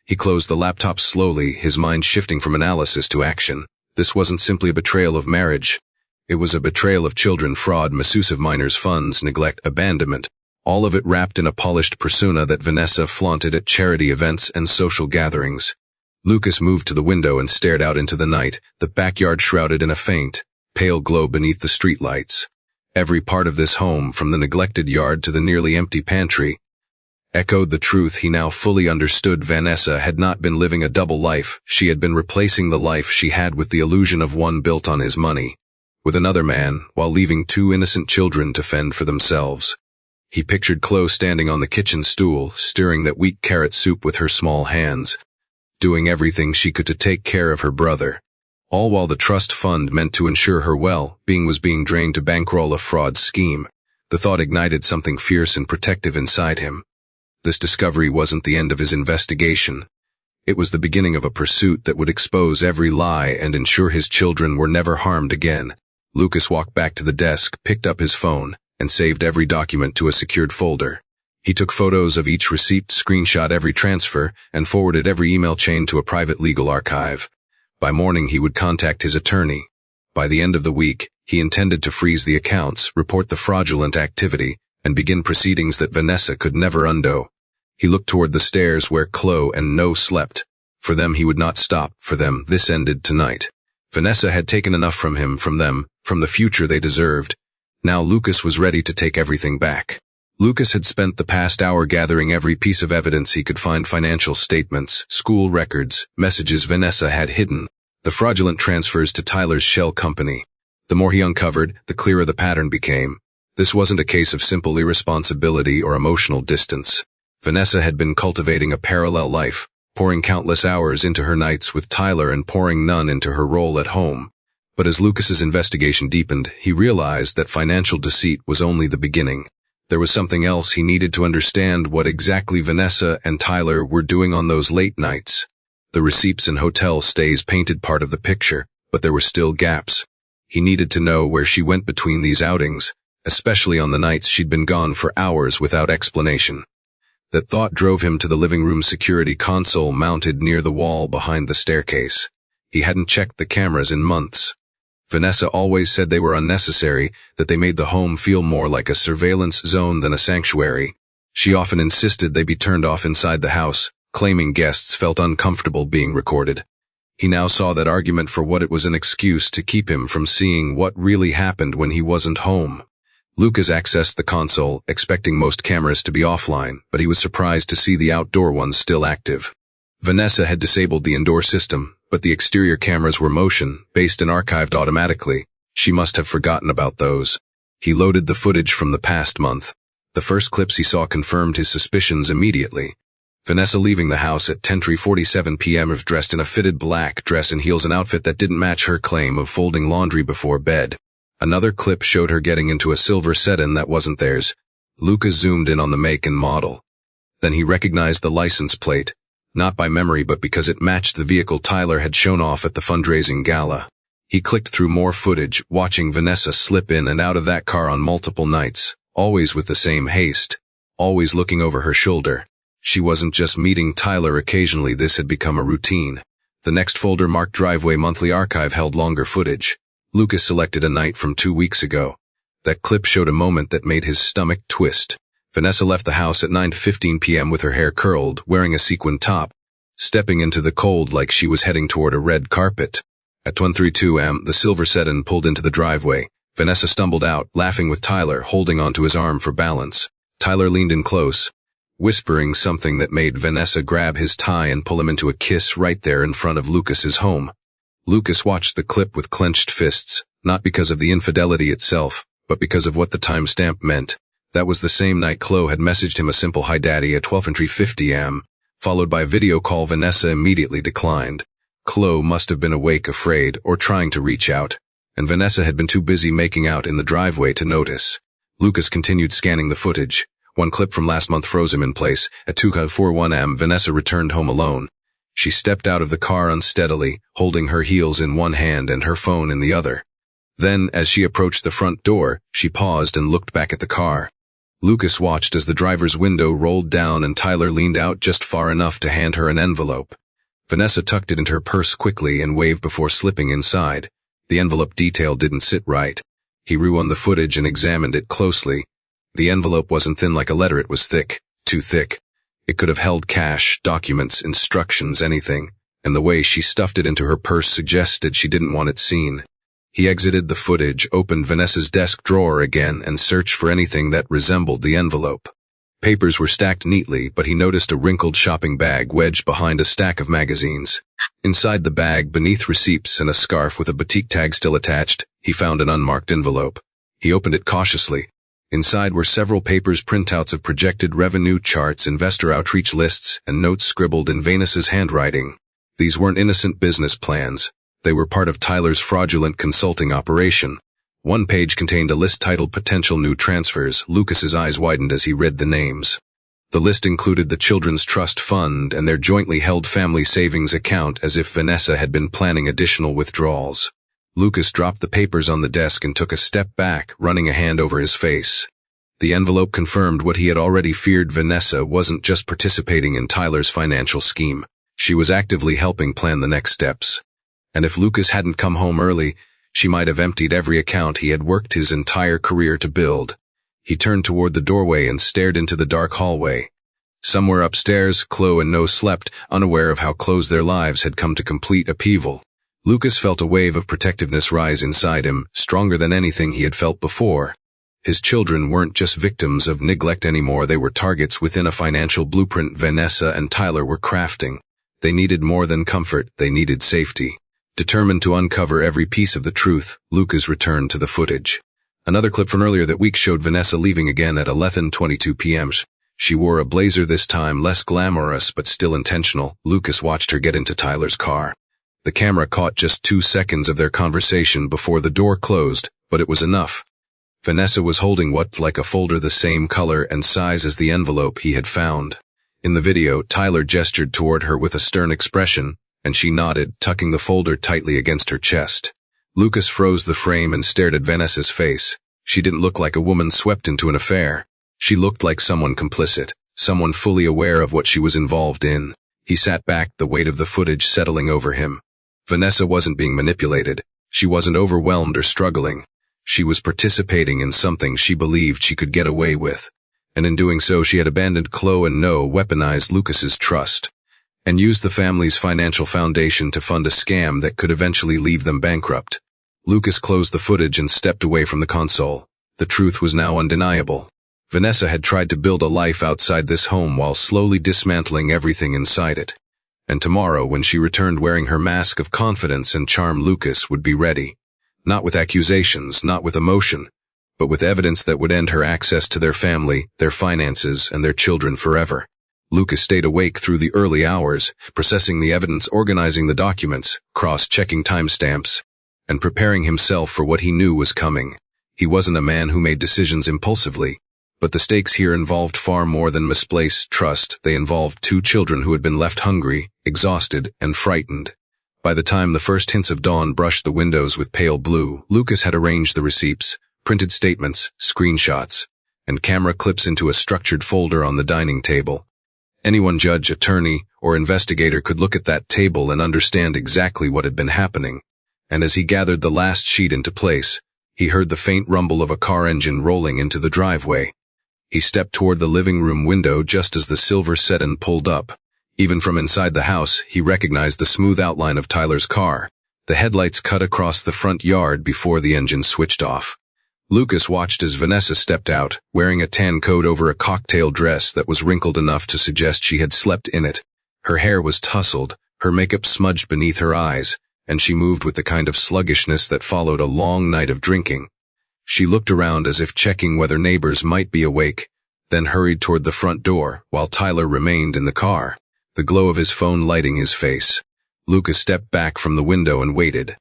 He closed the laptop slowly, his mind shifting from analysis to action. This wasn't simply a betrayal of marriage. It was a betrayal of children, fraud, misuse of minors' funds, neglect, abandonment. All of it wrapped in a polished persona that Vanessa flaunted at charity events and social gatherings. Lucas moved to the window and stared out into the night, the backyard shrouded in a faint, pale glow beneath the streetlights. Every part of this home, from the neglected yard to the nearly empty pantry, echoed the truth he now fully understood. Vanessa had not been living a double life. She had been replacing the life she had with the illusion of one built on his money, with another man, while leaving two innocent children to fend for themselves. He pictured Chloe standing on the kitchen stool, stirring that weak carrot soup with her small hands, doing everything she could to take care of her brother. All while the trust fund meant to ensure her well-being was being drained to bankroll a fraud scheme. The thought ignited something fierce and protective inside him. This discovery wasn't the end of his investigation. It was the beginning of a pursuit that would expose every lie and ensure his children were never harmed again. Lucas walked back to the desk, picked up his phone, and saved every document to a secured folder. He took photos of each receipt, screenshot every transfer, and forwarded every email chain to a private legal archive. By morning he would contact his attorney. By the end of the week, he intended to freeze the accounts, report the fraudulent activity, and begin proceedings that Vanessa could never undo. He looked toward the stairs where Chloe and No slept. For them he would not stop, for them this ended tonight. Vanessa had taken enough from him, from them, from the future they deserved. Now Lucas was ready to take everything back. Lucas had spent the past hour gathering every piece of evidence he could find: financial statements, school records, messages Vanessa had hidden, the fraudulent transfers to Tyler's shell company. The more he uncovered, the clearer the pattern became. This wasn't a case of simple irresponsibility or emotional distance. Vanessa had been cultivating a parallel life, pouring countless hours into her nights with Tyler and pouring none into her role at home. But as Lucas's investigation deepened, he realized that financial deceit was only the beginning. There was something else he needed to understand: what exactly Vanessa and Tyler were doing on those late nights. The receipts and hotel stays painted part of the picture, but there were still gaps. He needed to know where she went between these outings, especially on the nights she'd been gone for hours without explanation. That thought drove him to the living room security console mounted near the wall behind the staircase. He hadn't checked the cameras in months. Vanessa always said they were unnecessary, that they made the home feel more like a surveillance zone than a sanctuary. She often insisted they be turned off inside the house, claiming guests felt uncomfortable being recorded. He now saw that argument for what it was: an excuse to keep him from seeing what really happened when he wasn't home. Lucas accessed the console, expecting most cameras to be offline, but he was surprised to see the outdoor ones still active. Vanessa had disabled the indoor system, but the exterior cameras were motion-based and archived automatically. She must have forgotten about those. He loaded the footage from the past month. The first clips he saw confirmed his suspicions immediately. Vanessa leaving the house at 10:47 p.m. dressed in a fitted black dress and heels, an outfit that didn't match her claim of folding laundry before bed. Another clip showed her getting into a silver sedan that wasn't theirs. Lucas zoomed in on the make and model. Then he recognized the license plate, not by memory but because it matched the vehicle Tyler had shown off at the fundraising gala. He clicked through more footage, watching Vanessa slip in and out of that car on multiple nights, always with the same haste, always looking over her shoulder. She wasn't just meeting Tyler occasionally, this had become a routine. The next folder marked Driveway Monthly Archive held longer footage. Lucas selected a night from 2 weeks ago. That clip showed a moment that made his stomach twist. Vanessa left the house at 9:15 p.m. with her hair curled, wearing a sequin top, stepping into the cold like she was heading toward a red carpet. At 1:32 a.m., the silver sedan pulled into the driveway. Vanessa stumbled out, laughing with Tyler, holding onto his arm for balance. Tyler leaned in close, whispering something that made Vanessa grab his tie and pull him into a kiss right there in front of Lucas's home. Lucas watched the clip with clenched fists, not because of the infidelity itself, but because of what the timestamp meant. That was the same night Chloe had messaged him a simple "Hi Daddy" at 12:50 a.m., followed by a video call Vanessa immediately declined. Chloe must have been awake, afraid, or trying to reach out, and Vanessa had been too busy making out in the driveway to notice. Lucas continued scanning the footage. One clip from last month froze him in place. At 2:41 a.m., Vanessa returned home alone. She stepped out of the car unsteadily, holding her heels in one hand and her phone in the other. Then, as she approached the front door, she paused and looked back at the car. Lucas watched as the driver's window rolled down and Tyler leaned out just far enough to hand her an envelope. Vanessa tucked it into her purse quickly and waved before slipping inside. The envelope detail didn't sit right. He rewound the footage and examined it closely. The envelope wasn't thin like a letter, it was thick, too thick. It could have held cash, documents, instructions, anything, and the way she stuffed it into her purse suggested she didn't want it seen. He exited the footage, opened Vanessa's desk drawer again, and searched for anything that resembled the envelope. Papers were stacked neatly, but he noticed a wrinkled shopping bag wedged behind a stack of magazines. Inside the bag, beneath receipts and a scarf with a boutique tag still attached, he found an unmarked envelope. He opened it cautiously. Inside were several papers, printouts of projected revenue charts, investor outreach lists, and notes scribbled in Vanessa's handwriting. These weren't innocent business plans. They were part of Tyler's fraudulent consulting operation. One page contained a list titled Potential New Transfers. Lucas's eyes widened as he read the names. The list included the Children's Trust Fund and their jointly held family savings account, as if Vanessa had been planning additional withdrawals. Lucas dropped the papers on the desk and took a step back, running a hand over his face. The envelope confirmed what he had already feared. Vanessa wasn't just participating in Tyler's financial scheme. She was actively helping plan the next steps. And if Lucas hadn't come home early, she might have emptied every account he had worked his entire career to build. He turned toward the doorway and stared into the dark hallway. Somewhere upstairs, Chloe and No slept, unaware of how close their lives had come to complete upheaval. Lucas felt a wave of protectiveness rise inside him, stronger than anything he had felt before. His children weren't just victims of neglect anymore, they were targets within a financial blueprint Vanessa and Tyler were crafting. They needed more than comfort, they needed safety. Determined to uncover every piece of the truth, Lucas returned to the footage. Another clip from earlier that week showed Vanessa leaving again at 11:22 p.m. She wore a blazer this time, less glamorous but still intentional. Lucas watched her get into Tyler's car. The camera caught just 2 seconds of their conversation before the door closed, but it was enough. Vanessa was holding what looked like a folder the same color and size as the envelope he had found. In the video, Tyler gestured toward her with a stern expression, and she nodded, tucking the folder tightly against her chest. Lucas froze the frame and stared at Vanessa's face. She didn't look like a woman swept into an affair. She looked like someone complicit, someone fully aware of what she was involved in. He sat back, the weight of the footage settling over him. Vanessa wasn't being manipulated. She wasn't overwhelmed or struggling. She was participating in something she believed she could get away with. And in doing so, she had abandoned Chloe and No, weaponized Lucas's trust, and used the family's financial foundation to fund a scam that could eventually leave them bankrupt. Lucas closed the footage and stepped away from the console. The truth was now undeniable. Vanessa had tried to build a life outside this home while slowly dismantling everything inside it. And tomorrow, when she returned wearing her mask of confidence and charm, Lucas would be ready. Not with accusations, not with emotion, but with evidence that would end her access to their family, their finances, and their children forever. Lucas stayed awake through the early hours, processing the evidence, organizing the documents, cross-checking timestamps, and preparing himself for what he knew was coming. He wasn't a man who made decisions impulsively, but the stakes here involved far more than misplaced trust. They involved 2 children who had been left hungry, exhausted, and frightened. By the time the first hints of dawn brushed the windows with pale blue, Lucas had arranged the receipts, printed statements, screenshots, and camera clips into a structured folder on the dining table. Anyone, judge, attorney, or investigator, could look at that table and understand exactly what had been happening. And as he gathered the last sheet into place, he heard the faint rumble of a car engine rolling into the driveway. He stepped toward the living room window just as the silver sedan pulled up. Even from inside the house, he recognized the smooth outline of Tyler's car. The headlights cut across the front yard before the engine switched off. Lucas watched as Vanessa stepped out, wearing a tan coat over a cocktail dress that was wrinkled enough to suggest she had slept in it. Her hair was tousled, her makeup smudged beneath her eyes, and she moved with the kind of sluggishness that followed a long night of drinking. She looked around as if checking whether neighbors might be awake, then hurried toward the front door, while Tyler remained in the car, the glow of his phone lighting his face. Lucas stepped back from the window and waited.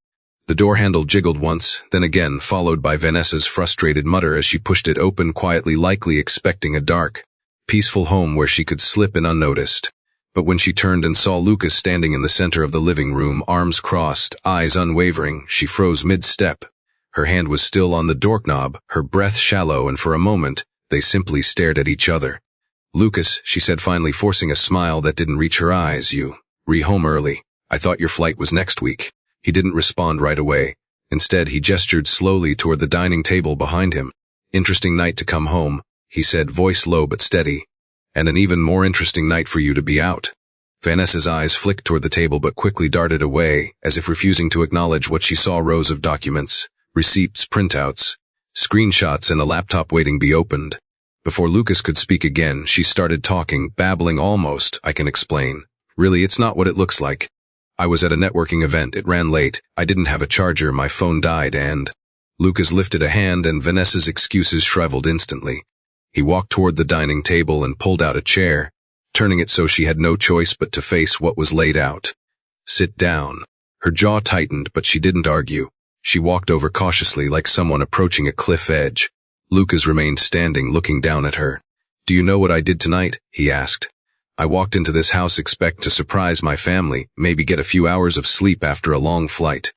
The door handle jiggled once, then again, followed by Vanessa's frustrated mutter as she pushed it open quietly, likely expecting a dark, peaceful home where she could slip in unnoticed. But when she turned and saw Lucas standing in the center of the living room, arms crossed, eyes unwavering, she froze mid-step. Her hand was still on the doorknob, her breath shallow, and for a moment, they simply stared at each other. "Lucas," she said finally, forcing a smile that didn't reach her eyes, "You home early. I thought your flight was next week." He didn't respond right away. Instead, he gestured slowly toward the dining table behind him. "Interesting night to come home," he said, voice low but steady. "And an even more interesting night for you to be out." Vanessa's eyes flicked toward the table but quickly darted away, as if refusing to acknowledge what she saw: rows of documents, receipts, printouts, screenshots, and a laptop waiting to be opened. Before Lucas could speak again, she started talking, babbling almost, "I can explain. Really, it's not what it looks like. I was at a networking event, it ran late, I didn't have a charger, my phone died, and—" Lucas lifted a hand and Vanessa's excuses shriveled instantly. He walked toward the dining table and pulled out a chair, turning it so she had no choice but to face what was laid out. "Sit down." Her jaw tightened, but she didn't argue. She walked over cautiously like someone approaching a cliff edge. Lucas remained standing, looking down at her. "Do you know what I did tonight?" he asked. "I walked into this house expecting to surprise my family, maybe get a few hours of sleep after a long flight.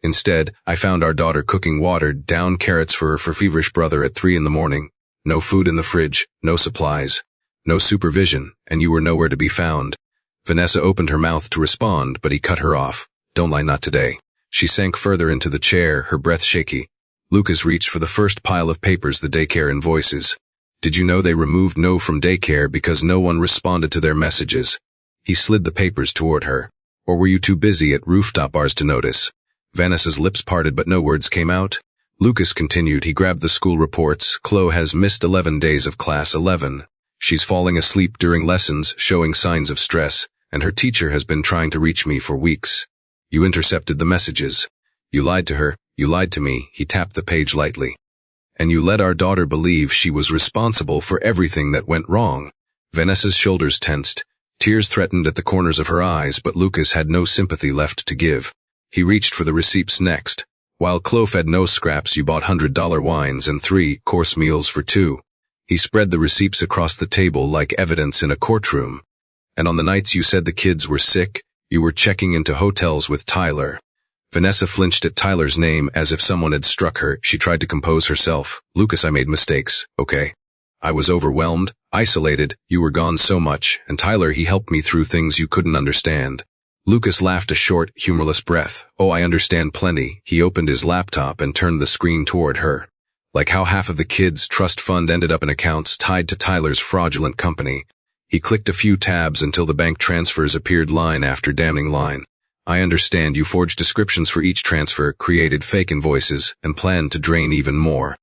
Instead, I found our daughter cooking watered down carrots for her feverish brother at 3 a.m. No food in the fridge, no supplies, no supervision, and you were nowhere to be found." Vanessa opened her mouth to respond, but he cut her off. "Don't lie, not today." She sank further into the chair, her breath shaky. Lucas reached for the first pile of papers, the daycare invoices. "Did you know they removed No from daycare because no one responded to their messages?" He slid the papers toward her. "Or were you too busy at rooftop bars to notice?" Vanessa's lips parted but no words came out. Lucas continued. He grabbed the school reports. "Chloe has missed 11 days of class 11. She's falling asleep during lessons, showing signs of stress, and her teacher has been trying to reach me for weeks. You intercepted the messages. You lied to her. You lied to me." He tapped the page lightly. "And you let our daughter believe she was responsible for everything that went wrong." Vanessa's shoulders tensed. Tears threatened at the corners of her eyes, but Lucas had no sympathy left to give. He reached for the receipts next. "While Chloe fed no scraps, you bought $100 wines and 3-course meals for 2. He spread the receipts across the table like evidence in a courtroom. "And on the nights you said the kids were sick, you were checking into hotels with Tyler." Vanessa flinched at Tyler's name as if someone had struck her. She tried to compose herself. "Lucas, I made mistakes, okay? I was overwhelmed, isolated, you were gone so much, and Tyler, he helped me through things you couldn't understand." Lucas laughed a short, humorless breath. "Oh, I understand plenty." He opened his laptop and turned the screen toward her. "Like how half of the kids' trust fund ended up in accounts tied to Tyler's fraudulent company." He clicked a few tabs until the bank transfers appeared line after damning line. "I understand you forged descriptions for each transfer, created fake invoices, and planned to drain even more."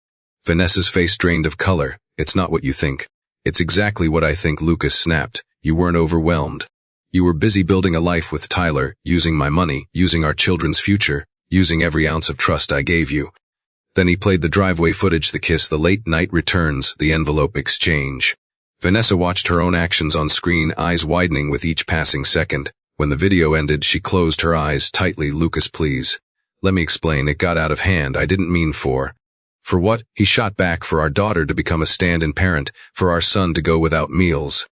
Vanessa's face drained of color. "It's not what you think." "It's exactly what I think," Lucas snapped. "You weren't overwhelmed. You were busy building a life with Tyler, using my money, using our children's future, using every ounce of trust I gave you." Then he played the driveway footage, the kiss, the late-night returns, the envelope exchange. Vanessa watched her own actions on screen, eyes widening with each passing second. When the video ended, she closed her eyes tightly. "Lucas, please. Let me explain. It got out of hand. I didn't mean for—" "For what?" He shot back. "For our daughter to become a stand-in parent, for our son to go without meals,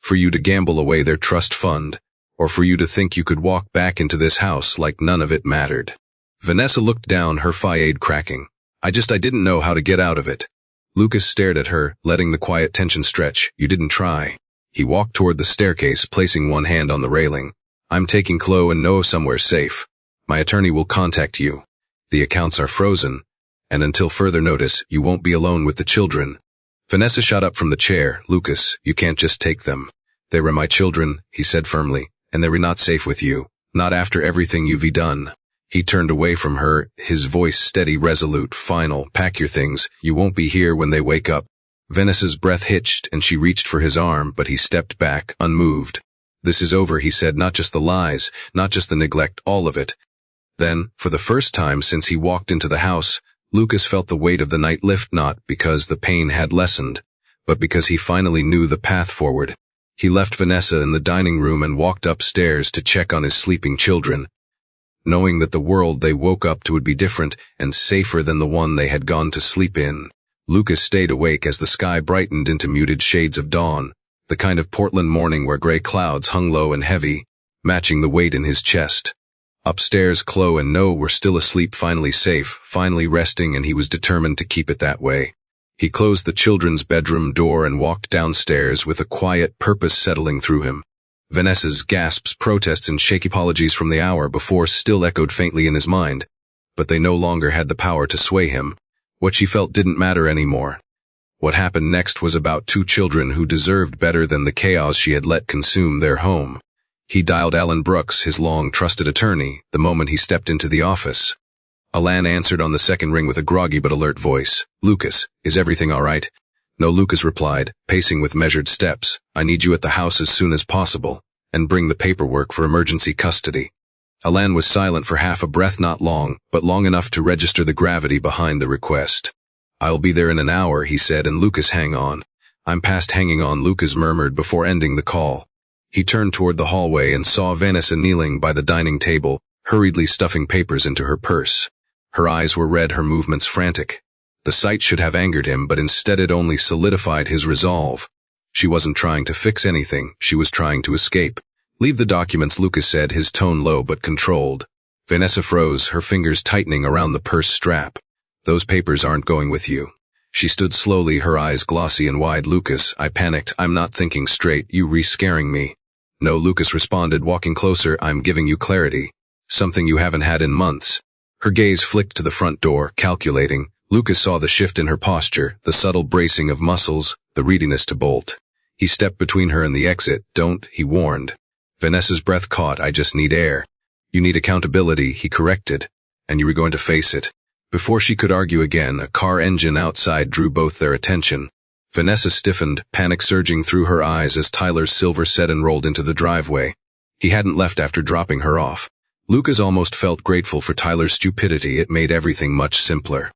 for you to gamble away their trust fund, or for you to think you could walk back into this house like none of it mattered." Vanessa looked down, her forehead cracking. I didn't know how to get out of it." Lucas stared at her, letting the quiet tension stretch. "You didn't try." He walked toward the staircase, placing one hand on the railing. I'm taking Chloe and Noah somewhere safe. My attorney will contact you. The accounts are frozen, and until further notice, you won't be alone with the children. Vanessa shot up from the chair. Lucas, you can't just take them. They were my children, he said firmly, and they were not safe with you. Not after everything you've done. He turned away from her, his voice steady, resolute, final. Pack your things. You won't be here when they wake up. Vanessa's breath hitched, and she reached for his arm, but he stepped back, unmoved. This is over, he said, not just the lies, not just the neglect, all of it. Then, for the first time since he walked into the house, Lucas felt the weight of the night lift, not because the pain had lessened, but because he finally knew the path forward. He left Vanessa in the dining room and walked upstairs to check on his sleeping children, knowing that the world they woke up to would be different and safer than the one they had gone to sleep in. Lucas stayed awake as the sky brightened into muted shades of dawn, the kind of Portland morning where gray clouds hung low and heavy, matching the weight in his chest. Upstairs, Chloe and Noah were still asleep, finally safe, finally resting, and he was determined to keep it that way. He closed the children's bedroom door and walked downstairs with a quiet purpose settling through him. Vanessa's gasps, protests, and shaky apologies from the hour before still echoed faintly in his mind, but they no longer had the power to sway him. What she felt didn't matter anymore. What happened next was about two children who deserved better than the chaos she had let consume their home. He dialed Alan Brooks, his long-trusted attorney, the moment he stepped into the office. Alan answered on the second ring with a groggy but alert voice. Lucas, is everything all right? No, Lucas replied, pacing with measured steps. I need you at the house as soon as possible, and bring the paperwork for emergency custody. Alan was silent for half a breath, not long, but long enough to register the gravity behind the request. I'll be there in an hour, he said, and Lucas, hang on. I'm past hanging on, Lucas murmured before ending the call. He turned toward the hallway and saw Vanessa kneeling by the dining table, hurriedly stuffing papers into her purse. Her eyes were red, her movements frantic. The sight should have angered him, but instead it only solidified his resolve. She wasn't trying to fix anything, she was trying to escape. Leave the documents, Lucas said, his tone low but controlled. Vanessa froze, her fingers tightening around the purse strap. Those papers aren't going with you. She stood slowly, her eyes glossy and wide. Lucas, I panicked. I'm not thinking straight, you re-scaring me. No, Lucas responded, walking closer. I'm giving you clarity. Something you haven't had in months. Her gaze flicked to the front door, calculating. Lucas saw the shift in her posture, the subtle bracing of muscles, the readiness to bolt. He stepped between her and the exit. Don't, he warned. Vanessa's breath caught. I just need air. You need accountability, he corrected. And you were going to face it. Before she could argue again, a car engine outside drew both their attention. Vanessa stiffened, panic surging through her eyes as Tyler's silver sedan rolled into the driveway. He hadn't left after dropping her off. Lucas almost felt grateful for Tyler's stupidity. It made everything much simpler.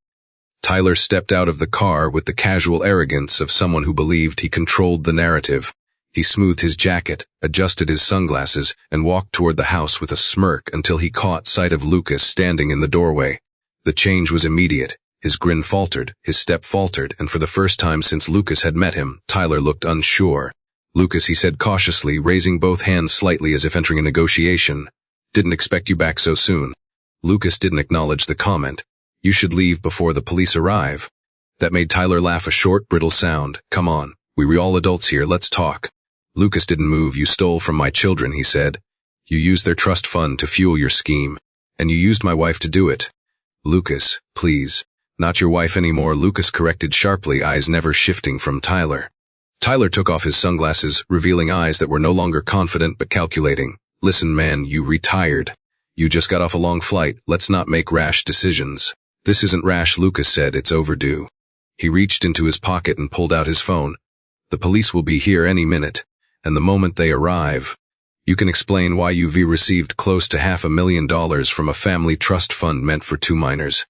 Tyler stepped out of the car with the casual arrogance of someone who believed he controlled the narrative. He smoothed his jacket, adjusted his sunglasses, and walked toward the house with a smirk until he caught sight of Lucas standing in the doorway. The change was immediate. His grin faltered, his step faltered, and for the first time since Lucas had met him, Tyler looked unsure. Lucas, he said cautiously, raising both hands slightly as if entering a negotiation. Didn't expect you back so soon. Lucas didn't acknowledge the comment. You should leave before the police arrive. That made Tyler laugh, a short, brittle sound. Come on, we're all adults here, let's talk. Lucas didn't move. You stole from my children, he said. You used their trust fund to fuel your scheme. And you used my wife to do it. Lucas, please. Not your wife anymore, Lucas corrected sharply, eyes never shifting from Tyler. Tyler took off his sunglasses, revealing eyes that were no longer confident but calculating. Listen, man, you retired. You just got off a long flight. Let's not make rash decisions. This isn't rash, Lucas said. It's overdue. He reached into his pocket and pulled out his phone. The police will be here any minute. And the moment they arrive, you can explain why you've received close to $500,000 from a family trust fund meant for two minors.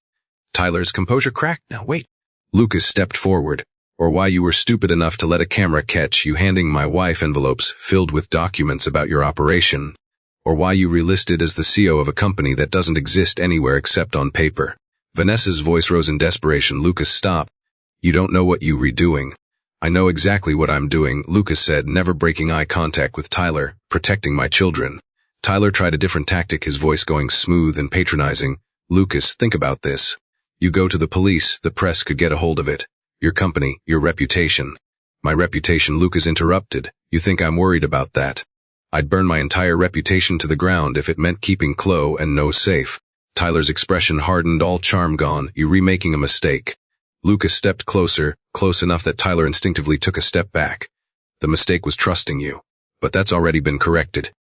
Tyler's composure cracked. Now wait. Lucas stepped forward. Or why you were stupid enough to let a camera catch you handing my wife envelopes filled with documents about your operation. Or why you relisted as the CEO of a company that doesn't exist anywhere except on paper. Vanessa's voice rose in desperation. Lucas, stop. You don't know what you're redoing. I know exactly what I'm doing, Lucas said, never breaking eye contact with Tyler, protecting my children. Tyler tried a different tactic, his voice going smooth and patronizing. Lucas, think about this. You go to the police, the press could get a hold of it. Your company, your reputation. My reputation, Lucas interrupted. You think I'm worried about that? I'd burn my entire reputation to the ground if it meant keeping Chloe and no safe. Tyler's expression hardened, all charm gone. You remaking a mistake. Lucas stepped closer, close enough that Tyler instinctively took a step back. The mistake was trusting you. But that's already been corrected.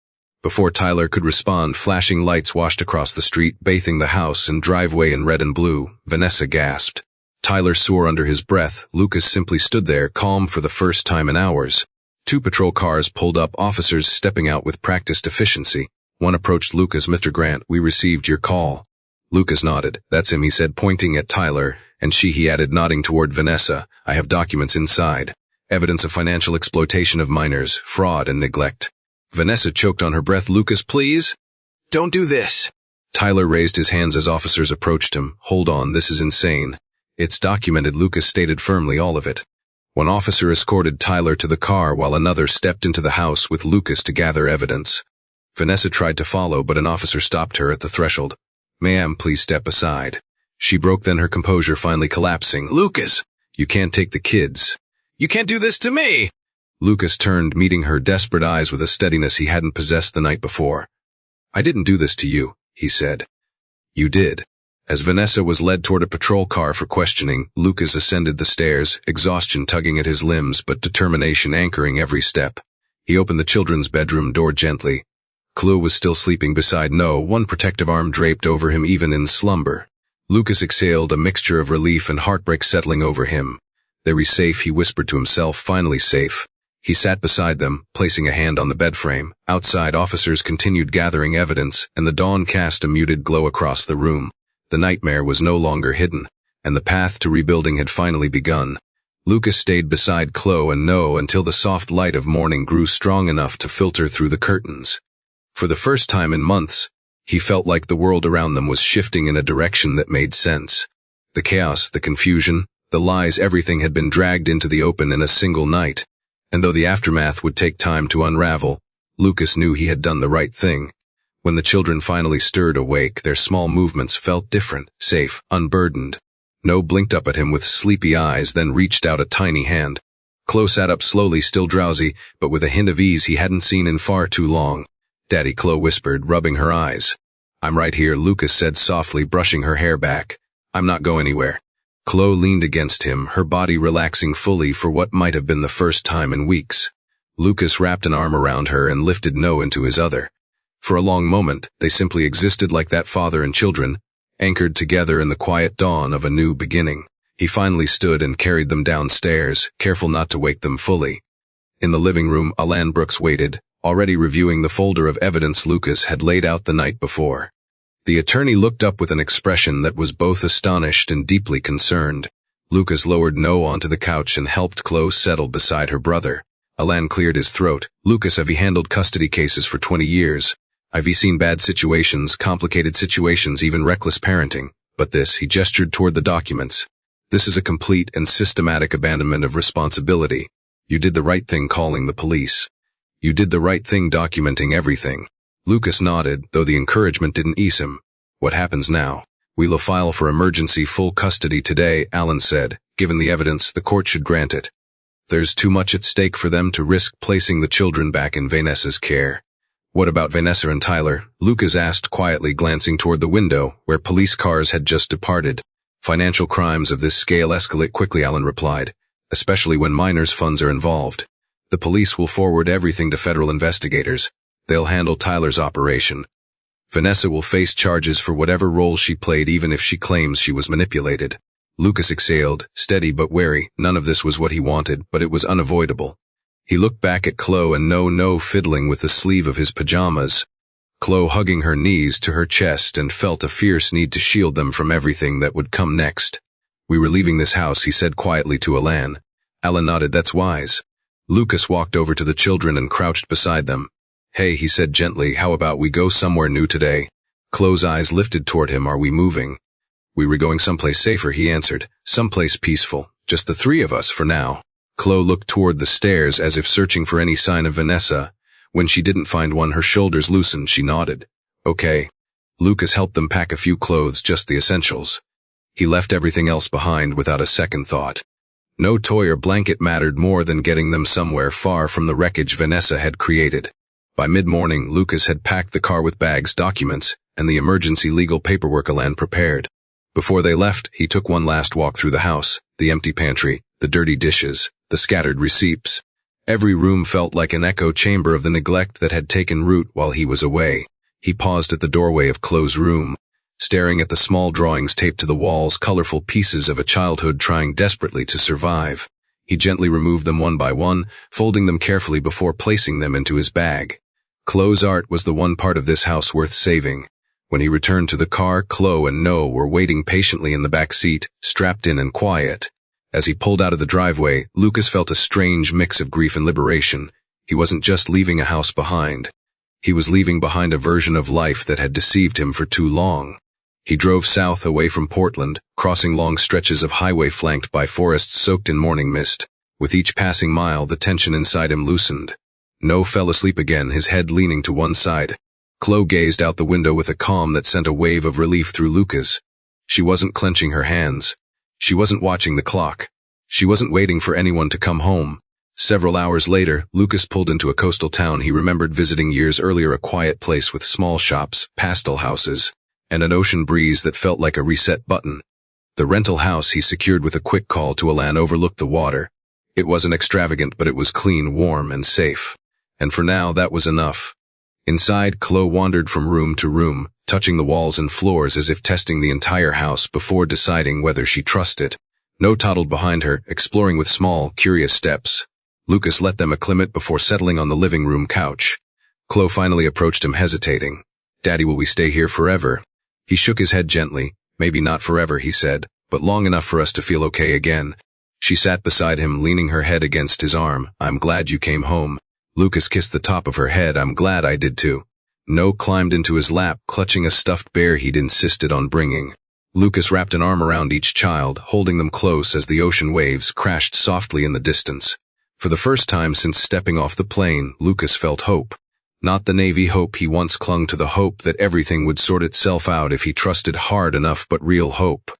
Before Tyler could respond, flashing lights washed across the street, bathing the house and driveway in red and blue. Vanessa gasped. Tyler swore under his breath. Lucas simply stood there, calm for the first time in hours. 2 patrol cars pulled up, officers stepping out with practiced efficiency. One approached Lucas. Mr. Grant, we received your call. Lucas nodded. That's him, he said, pointing at Tyler, and she, he added, nodding toward Vanessa. I have documents inside. Evidence of financial exploitation of minors, fraud and neglect. Vanessa choked on her breath. Lucas, please? Don't do this. Tyler raised his hands as officers approached him. Hold on, this is insane. It's documented, Lucas stated firmly, all of it. One officer escorted Tyler to the car while another stepped into the house with Lucas to gather evidence. Vanessa tried to follow, but an officer stopped her at the threshold. Ma'am, please step aside. She broke, then her composure finally collapsing. Lucas, you can't take the kids. You can't do this to me. Lucas turned, meeting her desperate eyes with a steadiness he hadn't possessed the night before. I didn't do this to you, he said. You did. As Vanessa was led toward a patrol car for questioning, Lucas ascended the stairs, exhaustion tugging at his limbs but determination anchoring every step. He opened the children's bedroom door gently. Chloe was still sleeping beside No, one protective arm draped over him even in slumber. Lucas exhaled, a mixture of relief and heartbreak settling over him. They're safe, he whispered to himself, finally safe. He sat beside them, placing a hand on the bed frame. Outside, officers continued gathering evidence, and the dawn cast a muted glow across the room. The nightmare was no longer hidden, and the path to rebuilding had finally begun. Lucas stayed beside Chloe and No until the soft light of morning grew strong enough to filter through the curtains. For the first time in months, he felt like the world around them was shifting in a direction that made sense. The chaos, the confusion, the lies, everything had been dragged into the open in a single night. And though the aftermath would take time to unravel, Lucas knew he had done the right thing. When the children finally stirred awake, their small movements felt different, safe, unburdened. No blinked up at him with sleepy eyes, then reached out a tiny hand. Chloe sat up slowly, still drowsy, but with a hint of ease he hadn't seen in far too long. Daddy, Chloe whispered, rubbing her eyes. I'm right here, Lucas said softly, brushing her hair back. I'm not going anywhere. Chloe leaned against him, her body relaxing fully for what might have been the first time in weeks. Lucas wrapped an arm around her and lifted No into his other. For a long moment, they simply existed like that, father and children, anchored together in the quiet dawn of a new beginning. He finally stood and carried them downstairs, careful not to wake them fully. In the living room, Alan Brooks waited, already reviewing the folder of evidence Lucas had laid out the night before. The attorney looked up with an expression that was both astonished and deeply concerned. Lucas lowered No onto the couch and helped Chloe settle beside her brother. Alan cleared his throat. Lucas, have you handled custody cases for 20 years? I've seen bad situations, complicated situations, even reckless parenting. But this, he gestured toward the documents. This is a complete and systematic abandonment of responsibility. You did the right thing calling the police. You did the right thing documenting everything. Lucas nodded, though the encouragement didn't ease him. What happens now? We'll file for emergency full custody today, Alan said. Given the evidence, the court should grant it. There's too much at stake for them to risk placing the children back in Vanessa's care. What about Vanessa and Tyler? Lucas asked quietly, glancing toward the window, where police cars had just departed. Financial crimes of this scale escalate quickly, Alan replied, especially when minors' funds are involved. The police will forward everything to federal investigators. They'll handle Tyler's operation. Vanessa will face charges for whatever role she played, even if she claims she was manipulated. Lucas exhaled, steady but wary. None of this was what he wanted, but it was unavoidable. He looked back at Chloe and No fiddling with the sleeve of his pajamas. Chloe hugging her knees to her chest and felt a fierce need to shield them from everything that would come next. We were leaving this house, he said quietly to Alan. Alan nodded, that's wise. Lucas walked over to the children and crouched beside them. Hey, he said gently, how about we go somewhere new today? Chloe's eyes lifted toward him. Are we moving? We were going someplace safer, he answered. Someplace peaceful. Just the 3 of us for now. Chloe looked toward the stairs as if searching for any sign of Vanessa. When she didn't find one, her shoulders loosened. She nodded. Okay. Lucas helped them pack a few clothes, just the essentials. He left everything else behind without a second thought. No toy or blanket mattered more than getting them somewhere far from the wreckage Vanessa had created. By mid-morning, Lucas had packed the car with bags, documents, and the emergency legal paperwork Alan prepared. Before they left, he took one last walk through the house, the empty pantry, the dirty dishes, the scattered receipts. Every room felt like an echo chamber of the neglect that had taken root while he was away. He paused at the doorway of Chloe's room, staring at the small drawings taped to the walls, colorful pieces of a childhood trying desperately to survive. He gently removed them one by one, folding them carefully before placing them into his bag. Chloe's art was the one part of this house worth saving. When he returned to the car, Chloe and Noah were waiting patiently in the back seat, strapped in and quiet. As he pulled out of the driveway, Lucas felt a strange mix of grief and liberation. He wasn't just leaving a house behind. He was leaving behind a version of life that had deceived him for too long. He drove south away from Portland, crossing long stretches of highway flanked by forests soaked in morning mist. With each passing mile, the tension inside him loosened. Noah fell asleep again, his head leaning to one side. Chloe gazed out the window with a calm that sent a wave of relief through Lucas. She wasn't clenching her hands. She wasn't watching the clock. She wasn't waiting for anyone to come home. Several hours later, Lucas pulled into a coastal town he remembered visiting years earlier, a quiet place with small shops, pastel houses, and an ocean breeze that felt like a reset button. The rental house he secured with a quick call to Alan overlooked the water. It wasn't extravagant, but it was clean, warm, and safe. And for now, that was enough. Inside, Chloe wandered from room to room, touching the walls and floors as if testing the entire house before deciding whether she trusted. Noah toddled behind her, exploring with small, curious steps. Lucas let them acclimate before settling on the living room couch. Chloe finally approached him, hesitating. "Daddy, will we stay here forever?" He shook his head gently. "Maybe not forever," he said, "but long enough for us to feel okay again." She sat beside him, leaning her head against his arm. "I'm glad you came home." Lucas kissed the top of her head. "I'm glad I did too." Noah climbed into his lap, clutching a stuffed bear he'd insisted on bringing. Lucas wrapped an arm around each child, holding them close as the ocean waves crashed softly in the distance. For the first time since stepping off the plane, Lucas felt hope. Not the Navy hope he once clung to, the hope that everything would sort itself out if he trusted hard enough, but real hope.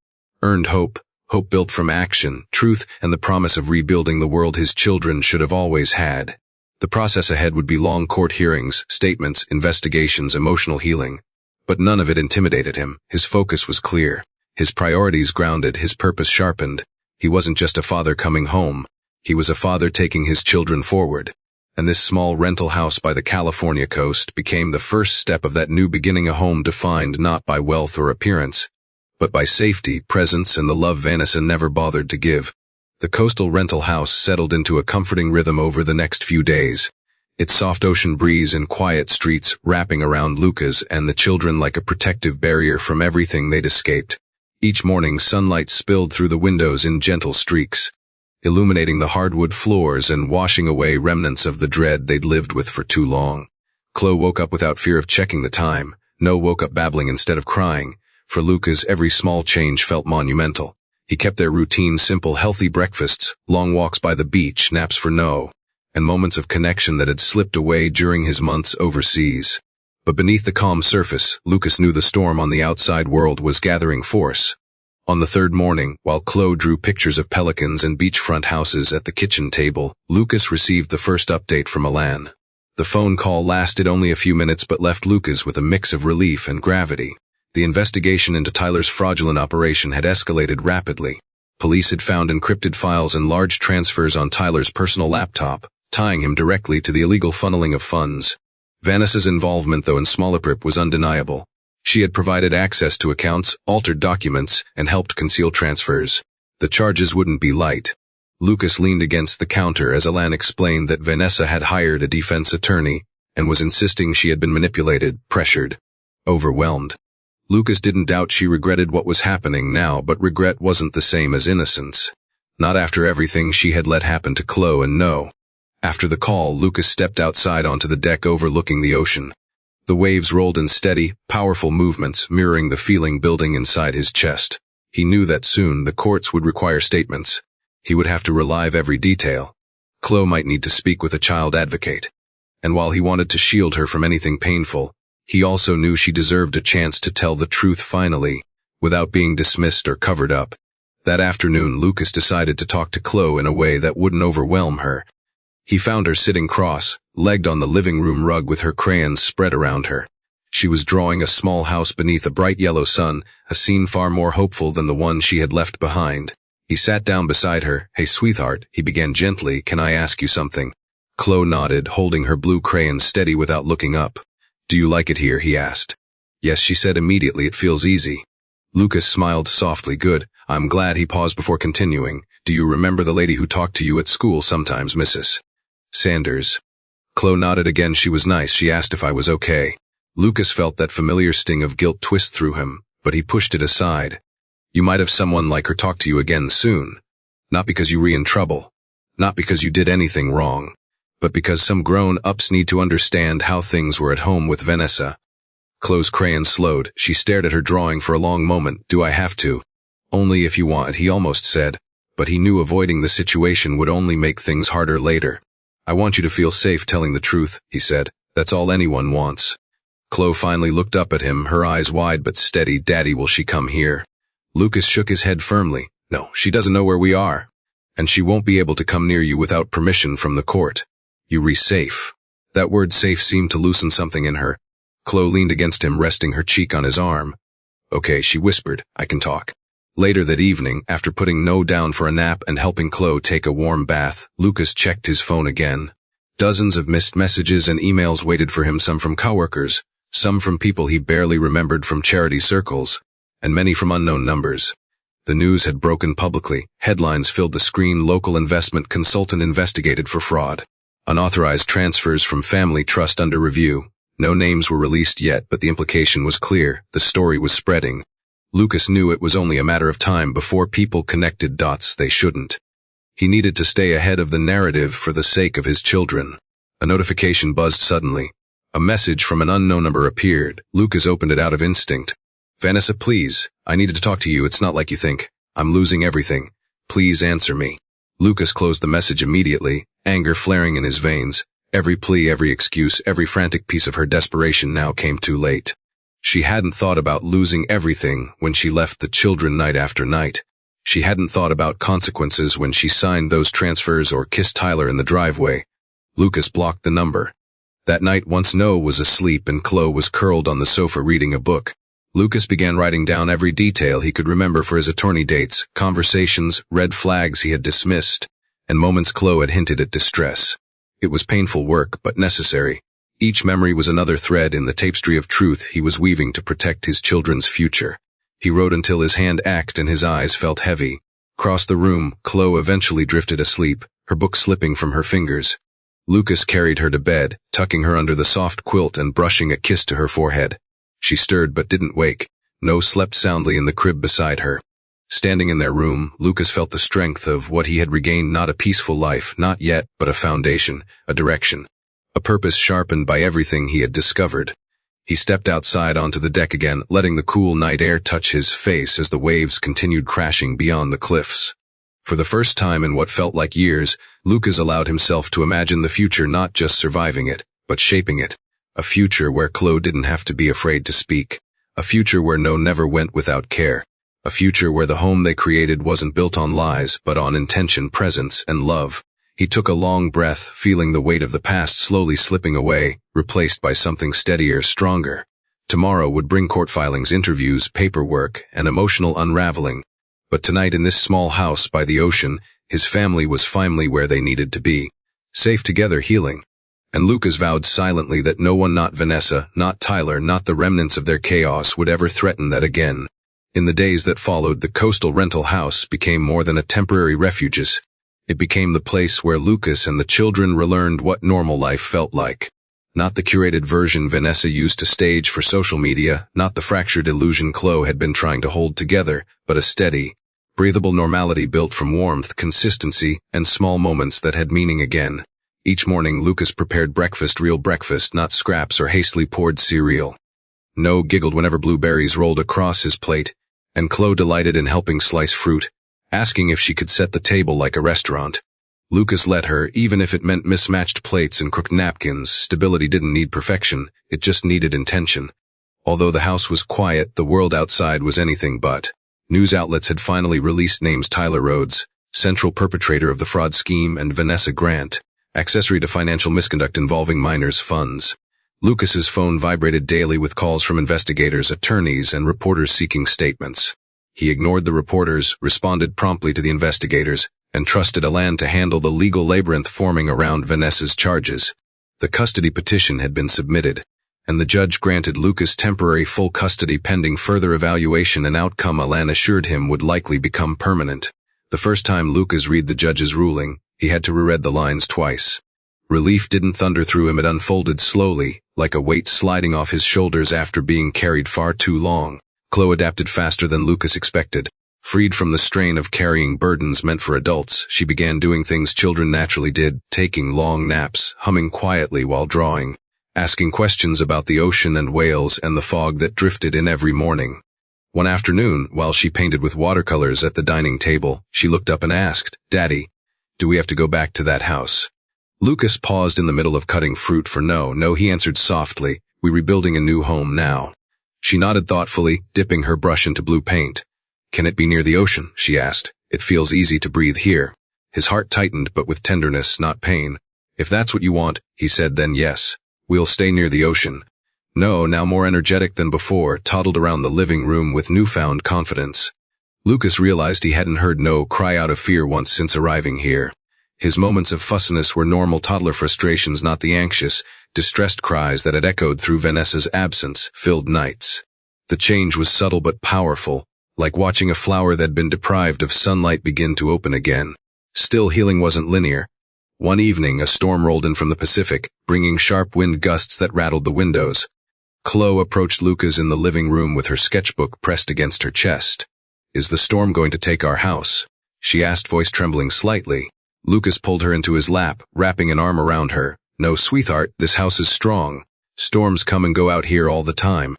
Earned hope, hope built from action, truth, and the promise of rebuilding the world his children should have always had. The process ahead would be long court hearings, statements, investigations, emotional healing. But none of it intimidated him. His focus was clear. His priorities grounded, his purpose sharpened. He wasn't just a father coming home. He was a father taking his children forward. And this small rental house by the California coast became the first step of that new beginning, a home defined not by wealth or appearance, but by safety, presence, and the love Vanessa never bothered to give. The coastal rental house settled into a comforting rhythm over the next few days. Its soft ocean breeze and quiet streets wrapping around Lucas and the children like a protective barrier from everything they'd escaped. Each morning, sunlight spilled through the windows in gentle streaks, illuminating the hardwood floors and washing away remnants of the dread they'd lived with for too long. Chloe woke up without fear of checking the time. Noah woke up babbling instead of crying. For Lucas, every small change felt monumental. He kept their routine simple, healthy breakfasts, long walks by the beach, naps for Noah, and moments of connection that had slipped away during his months overseas. But beneath the calm surface, Lucas knew the storm on the outside world was gathering force. On the third morning, while Chloe drew pictures of pelicans and beachfront houses at the kitchen table, Lucas received the first update from Alan. The phone call lasted only a few minutes but left Lucas with a mix of relief and gravity. The investigation into Tyler's fraudulent operation had escalated rapidly. Police had found encrypted files and large transfers on Tyler's personal laptop, tying him directly to the illegal funneling of funds. Vanessa's involvement, though in smaller grip, was undeniable. She had provided access to accounts, altered documents, and helped conceal transfers. The charges wouldn't be light. Lucas leaned against the counter as Alan explained that Vanessa had hired a defense attorney and was insisting she had been manipulated, pressured, overwhelmed. Lucas didn't doubt she regretted what was happening now, but regret wasn't the same as innocence. Not after everything she had let happen to Chloe and Noah. After the call, Lucas stepped outside onto the deck overlooking the ocean. The waves rolled in steady, powerful movements, mirroring the feeling building inside his chest. He knew that soon the courts would require statements. He would have to relive every detail. Chloe might need to speak with a child advocate. And while he wanted to shield her from anything painful, he also knew she deserved a chance to tell the truth finally, without being dismissed or covered up. That afternoon, Lucas decided to talk to Chloe in a way that wouldn't overwhelm her. He found her sitting cross-legged on the living room rug with her crayons spread around her. She was drawing a small house beneath a bright yellow sun, a scene far more hopeful than the one she had left behind. He sat down beside her. "Hey, sweetheart," he began gently, "can I ask you something?" Chloe nodded, holding her blue crayon steady without looking up. "Do you like it here?" he asked. "Yes," she said immediately, "it feels easy." Lucas smiled softly. "Good. I'm glad." He paused before continuing. "Do you remember the lady who talked to you at school sometimes, Mrs. Sanders?" Chloe nodded again. "She was nice. She asked if I was okay." Lucas felt that familiar sting of guilt twist through him, but he pushed it aside. "You might have someone like her talk to you again soon. Not because you were in trouble. Not because you did anything wrong. But because some grown-ups need to understand how things were at home with Vanessa." Chloe's crayon slowed. She stared at her drawing for a long moment. "Do I have to?" "Only if you want," he almost said, but he knew avoiding the situation would only make things harder later. "I want you to feel safe telling the truth," he said. "That's all anyone wants." Chloe finally looked up at him, her eyes wide but steady. "Daddy, will she come here?" Lucas shook his head firmly. "No, she doesn't know where we are. And she won't be able to come near you without permission from the court. You're safe." That word safe seemed to loosen something in her. Chloe leaned against him, resting her cheek on his arm. "Okay," she whispered, "I can talk." Later that evening, after putting No down for a nap and helping Chloe take a warm bath, Lucas checked his phone again. Dozens of missed messages and emails waited for him, some from coworkers, some from people he barely remembered from charity circles, and many from unknown numbers. The news had broken publicly. Headlines filled the screen. Local investment consultant investigated for fraud. Unauthorized transfers from family trust under review. No names were released yet, but the implication was clear. The story was spreading. Lucas knew it was only a matter of time before people connected dots they shouldn't. He needed to stay ahead of the narrative for the sake of his children. A notification buzzed suddenly. A message from an unknown number appeared. Lucas opened it out of instinct. "Vanessa, please. I needed to talk to you. It's not like you think. I'm losing everything. Please answer me." Lucas closed the message immediately, anger flaring in his veins. Every plea, every excuse, every frantic piece of her desperation now came too late. She hadn't thought about losing everything when she left the children night after night. She hadn't thought about consequences when she signed those transfers or kissed Tyler in the driveway. Lucas blocked the number. That night, once No was asleep and Chloe was curled on the sofa reading a book, Lucas began writing down every detail he could remember for his attorney dates, conversations, red flags he had dismissed, and moments Chloe had hinted at distress. It was painful work, but necessary. Each memory was another thread in the tapestry of truth he was weaving to protect his children's future. He wrote until his hand ached and his eyes felt heavy. Across the room, Chloe eventually drifted asleep, her book slipping from her fingers. Lucas carried her to bed, tucking her under the soft quilt and brushing a kiss to her forehead. She stirred but didn't wake. No slept soundly in the crib beside her. Standing in their room, Lucas felt the strength of what he had regained, not a peaceful life, not yet, but a foundation, a direction. A purpose sharpened by everything he had discovered. He stepped outside onto the deck again, letting the cool night air touch his face as the waves continued crashing beyond the cliffs. For the first time in what felt like years, Lucas allowed himself to imagine the future, not just surviving it, but shaping it. A future where Chloe didn't have to be afraid to speak. A future where No never went without care. A future where the home they created wasn't built on lies, but on intention, presence, and love. He took a long breath, feeling the weight of the past slowly slipping away, replaced by something steadier, stronger. Tomorrow would bring court filings, interviews, paperwork, and emotional unraveling. But tonight, in this small house by the ocean, his family was finally where they needed to be. Safe together, healing. And Lucas vowed silently that no one, not Vanessa, not Tyler, not the remnants of their chaos, would ever threaten that again. In the days that followed, the coastal rental house became more than a temporary refuge. It became the place where Lucas and the children relearned what normal life felt like. Not the curated version Vanessa used to stage for social media, not the fractured illusion Chloe had been trying to hold together, but a steady, breathable normality built from warmth, consistency, and small moments that had meaning again. Each morning, Lucas prepared breakfast, real breakfast, not scraps or hastily poured cereal. No giggled whenever blueberries rolled across his plate, and Chloe delighted in helping slice fruit, asking if she could set the table like a restaurant. Lucas let her, even if it meant mismatched plates and crooked napkins. Stability didn't need perfection, it just needed intention. Although the house was quiet, the world outside was anything but. News outlets had finally released names: Tyler Rhodes, central perpetrator of the fraud scheme, and Vanessa Grant, accessory to financial misconduct involving minors' funds. Lucas's phone vibrated daily with calls from investigators, attorneys, and reporters seeking statements. He ignored the reporters, responded promptly to the investigators, and trusted Alan to handle the legal labyrinth forming around Vanessa's charges. The custody petition had been submitted, and the judge granted Lucas temporary full custody pending further evaluation, an outcome Alan assured him would likely become permanent. The first time Lucas read the judge's ruling, he had to reread the lines twice. Relief didn't thunder through him, it unfolded slowly, like a weight sliding off his shoulders after being carried far too long. Chloe adapted faster than Lucas expected. Freed from the strain of carrying burdens meant for adults, she began doing things children naturally did, taking long naps, humming quietly while drawing, asking questions about the ocean and whales and the fog that drifted in every morning. One afternoon, while she painted with watercolors at the dining table, she looked up and asked, "Daddy, do we have to go back to that house?" Lucas paused in the middle of cutting fruit for no, he answered softly, "We're rebuilding a new home now." She nodded thoughtfully, dipping her brush into blue paint. "Can it be near the ocean?" she asked. "It feels easy to breathe here." His heart tightened, but with tenderness, not pain. "If that's what you want," he said, "then yes. We'll stay near the ocean." No, now more energetic than before, toddled around the living room with newfound confidence. Lucas realized he hadn't heard no cry out of fear once since arriving here. His moments of fussiness were normal toddler frustrations, not the anxious, distressed cries that had echoed through Vanessa's absence-filled nights. The change was subtle but powerful, like watching a flower that had been deprived of sunlight begin to open again. Still, healing wasn't linear. One evening, a storm rolled in from the Pacific, bringing sharp wind gusts that rattled the windows. Chloe approached Lucas in the living room with her sketchbook pressed against her chest. "Is the storm going to take our house?" she asked, voice trembling slightly. Lucas pulled her into his lap, wrapping an arm around her. "No, sweetheart, this house is strong. Storms come and go out here all the time."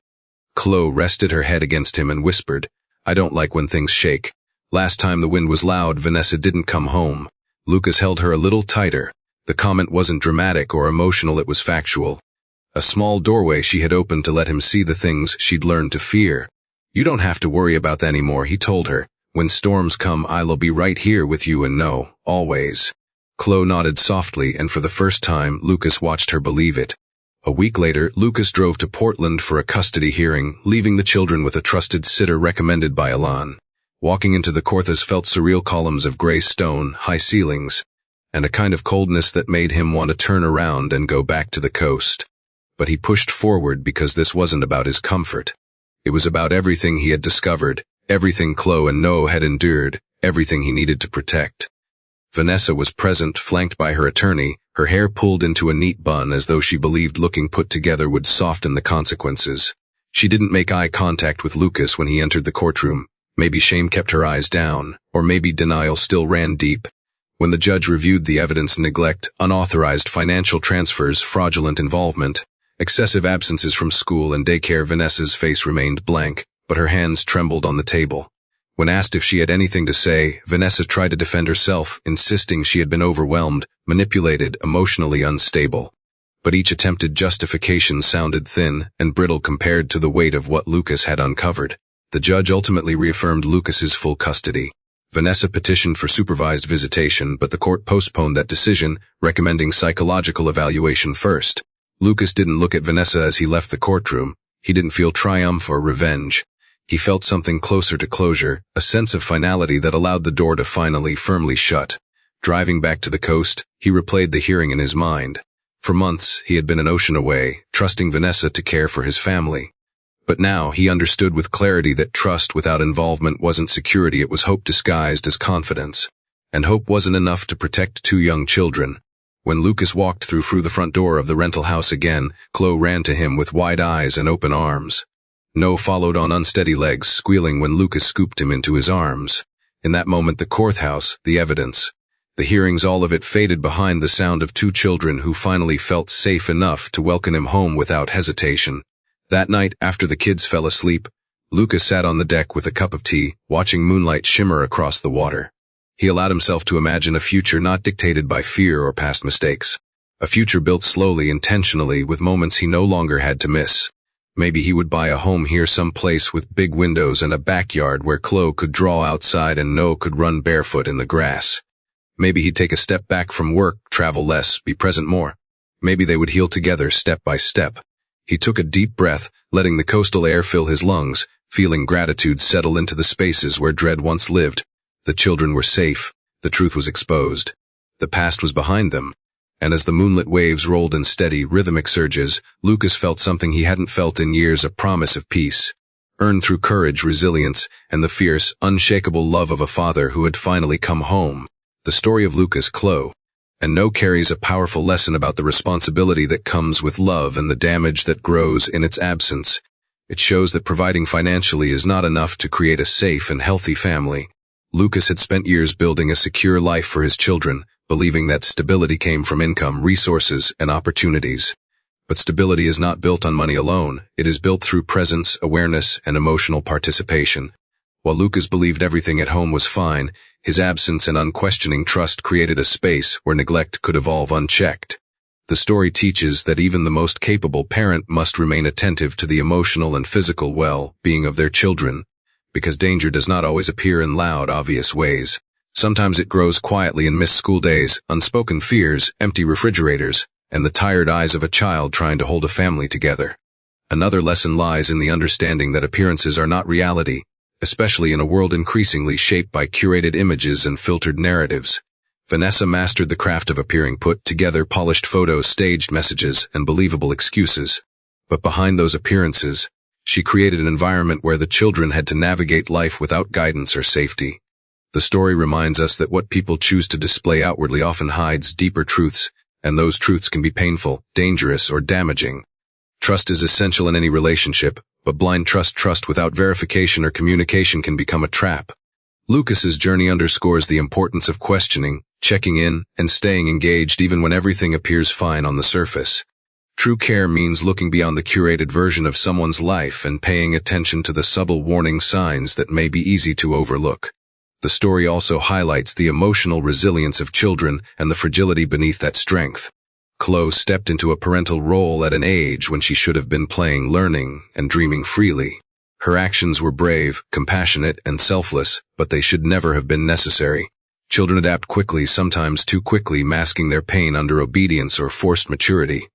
Chloe rested her head against him and whispered, "I don't like when things shake. Last time the wind was loud, Vanessa didn't come home." Lucas held her a little tighter. The comment wasn't dramatic or emotional, it was factual. A small doorway she had opened to let him see the things she'd learned to fear. "You don't have to worry about that anymore," he told her. "When storms come, I'll be right here with you, and no, always." Chloe nodded softly, and for the first time, Lucas watched her believe it. A week later, Lucas drove to Portland for a custody hearing, leaving the children with a trusted sitter recommended by Alan. Walking into the courthouse felt surreal: columns of gray stone, high ceilings, and a kind of coldness that made him want to turn around and go back to the coast. But he pushed forward because this wasn't about his comfort. It was about everything he had discovered, everything Chloe and Noah had endured, everything he needed to protect. Vanessa was present, flanked by her attorney, her hair pulled into a neat bun as though she believed looking put together would soften the consequences. She didn't make eye contact with Lucas when he entered the courtroom. Maybe shame kept her eyes down, or maybe denial still ran deep. When the judge reviewed the evidence: neglect, unauthorized financial transfers, fraudulent involvement, excessive absences from school and daycare, Vanessa's face remained blank, but her hands trembled on the table. When asked if she had anything to say, Vanessa tried to defend herself, insisting she had been overwhelmed, manipulated, emotionally unstable. But each attempted justification sounded thin and brittle compared to the weight of what Lucas had uncovered. The judge ultimately reaffirmed Lucas's full custody. Vanessa petitioned for supervised visitation, but the court postponed that decision, recommending psychological evaluation first. Lucas didn't look at Vanessa as he left the courtroom. He didn't feel triumph or revenge. He felt something closer to closure, a sense of finality that allowed the door to finally firmly shut. Driving back to the coast, he replayed the hearing in his mind. For months, he had been an ocean away, trusting Vanessa to care for his family. But now he understood with clarity that trust without involvement wasn't security, it was hope disguised as confidence. And hope wasn't enough to protect two young children. When Lucas walked through the front door of the rental house again, Chloe ran to him with wide eyes and open arms. Noah followed on unsteady legs, squealing when Lucas scooped him into his arms. In that moment, the courthouse, the evidence, the hearings, all of it faded behind the sound of two children who finally felt safe enough to welcome him home without hesitation. That night, after the kids fell asleep, Lucas sat on the deck with a cup of tea, watching moonlight shimmer across the water. He allowed himself to imagine a future not dictated by fear or past mistakes. A future built slowly, intentionally, with moments he no longer had to miss. Maybe he would buy a home here someplace with big windows and a backyard where Chloe could draw outside and Noah could run barefoot in the grass. Maybe he'd take a step back from work, travel less, be present more. Maybe they would heal together step by step. He took a deep breath, letting the coastal air fill his lungs, feeling gratitude settle into the spaces where dread once lived. The children were safe. The truth was exposed. The past was behind them. And as the moonlit waves rolled in steady, rhythmic surges, Lucas felt something he hadn't felt in years, a promise of peace, earned through courage, resilience, and the fierce, unshakable love of a father who had finally come home. The story of Lucas, Chloe, and Noah carries a powerful lesson about the responsibility that comes with love and the damage that grows in its absence. It shows that providing financially is not enough to create a safe and healthy family. Lucas had spent years building a secure life for his children, believing that stability came from income, resources, and opportunities. But stability is not built on money alone. It is built through presence, awareness, and emotional participation. While Lucas believed everything at home was fine, his absence and unquestioning trust created a space where neglect could evolve unchecked. The story teaches that even the most capable parent must remain attentive to the emotional and physical well-being of their children, because danger does not always appear in loud, obvious ways. Sometimes it grows quietly in missed school days, unspoken fears, empty refrigerators, and the tired eyes of a child trying to hold a family together. Another lesson lies in the understanding that appearances are not reality, especially in a world increasingly shaped by curated images and filtered narratives. Vanessa mastered the craft of appearing, put together polished photos, staged messages, and believable excuses. But behind those appearances, she created an environment where the children had to navigate life without guidance or safety. The story reminds us that what people choose to display outwardly often hides deeper truths, and those truths can be painful, dangerous, or damaging. Trust is essential in any relationship, but blind trust without verification or communication can become a trap. Lucas's journey underscores the importance of questioning, checking in, and staying engaged even when everything appears fine on the surface. True care means looking beyond the curated version of someone's life and paying attention to the subtle warning signs that may be easy to overlook. The story also highlights the emotional resilience of children and the fragility beneath that strength. Chloe stepped into a parental role at an age when she should have been playing, learning, and dreaming freely. Her actions were brave, compassionate, and selfless, but they should never have been necessary. Children adapt quickly, sometimes too quickly, masking their pain under obedience or forced maturity.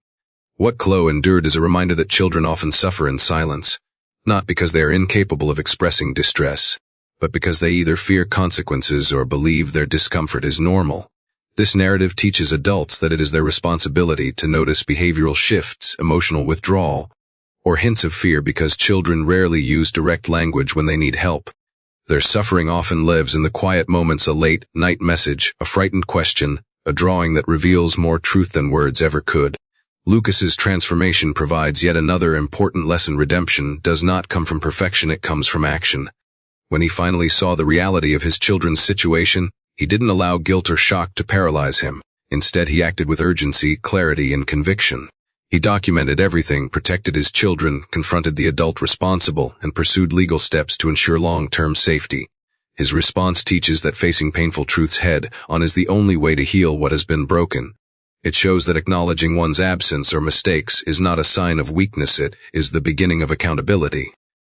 What Chloe endured is a reminder that children often suffer in silence, not because they are incapable of expressing distress, but because they either fear consequences or believe their discomfort is normal. This narrative teaches adults that it is their responsibility to notice behavioral shifts, emotional withdrawal, or hints of fear, because children rarely use direct language when they need help. Their suffering often lives in the quiet moments: a late-night message, a frightened question, a drawing that reveals more truth than words ever could. Lucas's transformation provides yet another important lesson. Redemption does not come from perfection, it comes from action. When he finally saw the reality of his children's situation, he didn't allow guilt or shock to paralyze him. Instead, he acted with urgency, clarity, and conviction. He documented everything, protected his children, confronted the adult responsible, and pursued legal steps to ensure long-term safety. His response teaches that facing painful truths head-on is the only way to heal what has been broken. It shows that acknowledging one's absence or mistakes is not a sign of weakness, it is the beginning of accountability.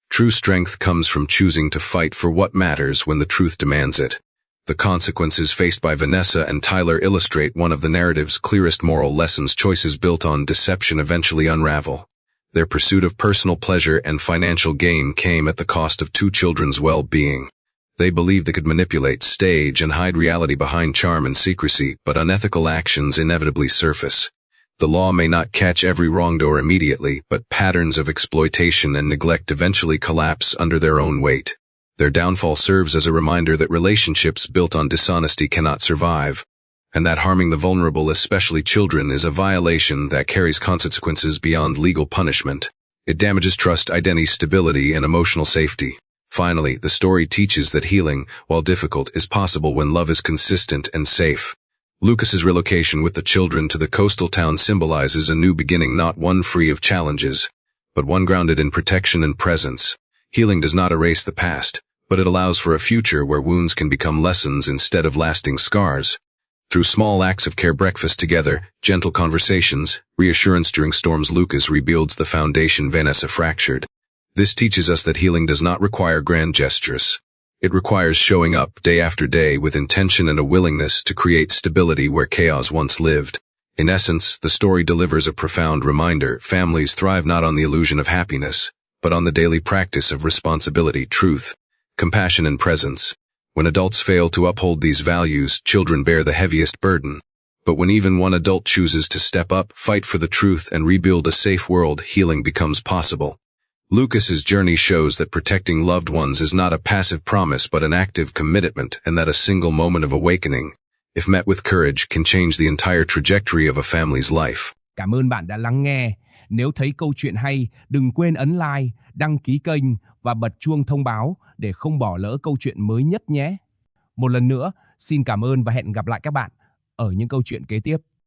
True strength comes from choosing to fight for what matters when the truth demands it. The consequences faced by Vanessa and Tyler illustrate one of the narrative's clearest moral lessons. Choices built on deception eventually unravel. Their pursuit of personal pleasure and financial gain came at the cost of two children's well-being. They believed they could manipulate, stage, and hide reality behind charm and secrecy, but unethical actions inevitably surface. The law may not catch every wrongdoer immediately, but patterns of exploitation and neglect eventually collapse under their own weight. Their downfall serves as a reminder that relationships built on dishonesty cannot survive, and that harming the vulnerable, especially children, is a violation that carries consequences beyond legal punishment. It damages trust, identity, stability, and emotional safety. Finally, the story teaches that healing, while difficult, is possible when love is consistent and safe. Lucas's relocation with the children to the coastal town symbolizes a new beginning, not one free of challenges, but one grounded in protection and presence. Healing does not erase the past, but it allows for a future where wounds can become lessons instead of lasting scars. Through small acts of care, breakfast together, gentle conversations, reassurance during storms, Lucas rebuilds the foundation Vanessa fractured. This teaches us that healing does not require grand gestures. It requires showing up day after day with intention and a willingness to create stability where chaos once lived. In essence, the story delivers a profound reminder: families thrive not on the illusion of happiness, but on the daily practice of responsibility, truth, compassion, and presence. When adults fail to uphold these values, children bear the heaviest burden. But when even one adult chooses to step up, fight for the truth, and rebuild a safe world, healing becomes possible. Lucas's journey shows that protecting loved ones is not a passive promise but an active commitment, and that a single moment of awakening, if met with courage, can change the entire trajectory of a family's life. Cảm ơn bạn đã lắng nghe. Nếu thấy câu chuyện hay, đừng quên ấn like, đăng ký kênh và bật chuông thông báo để không bỏ lỡ câu chuyện mới nhất nhé. Một lần nữa, xin cảm ơn và hẹn gặp lại các bạn ở những câu chuyện kế tiếp.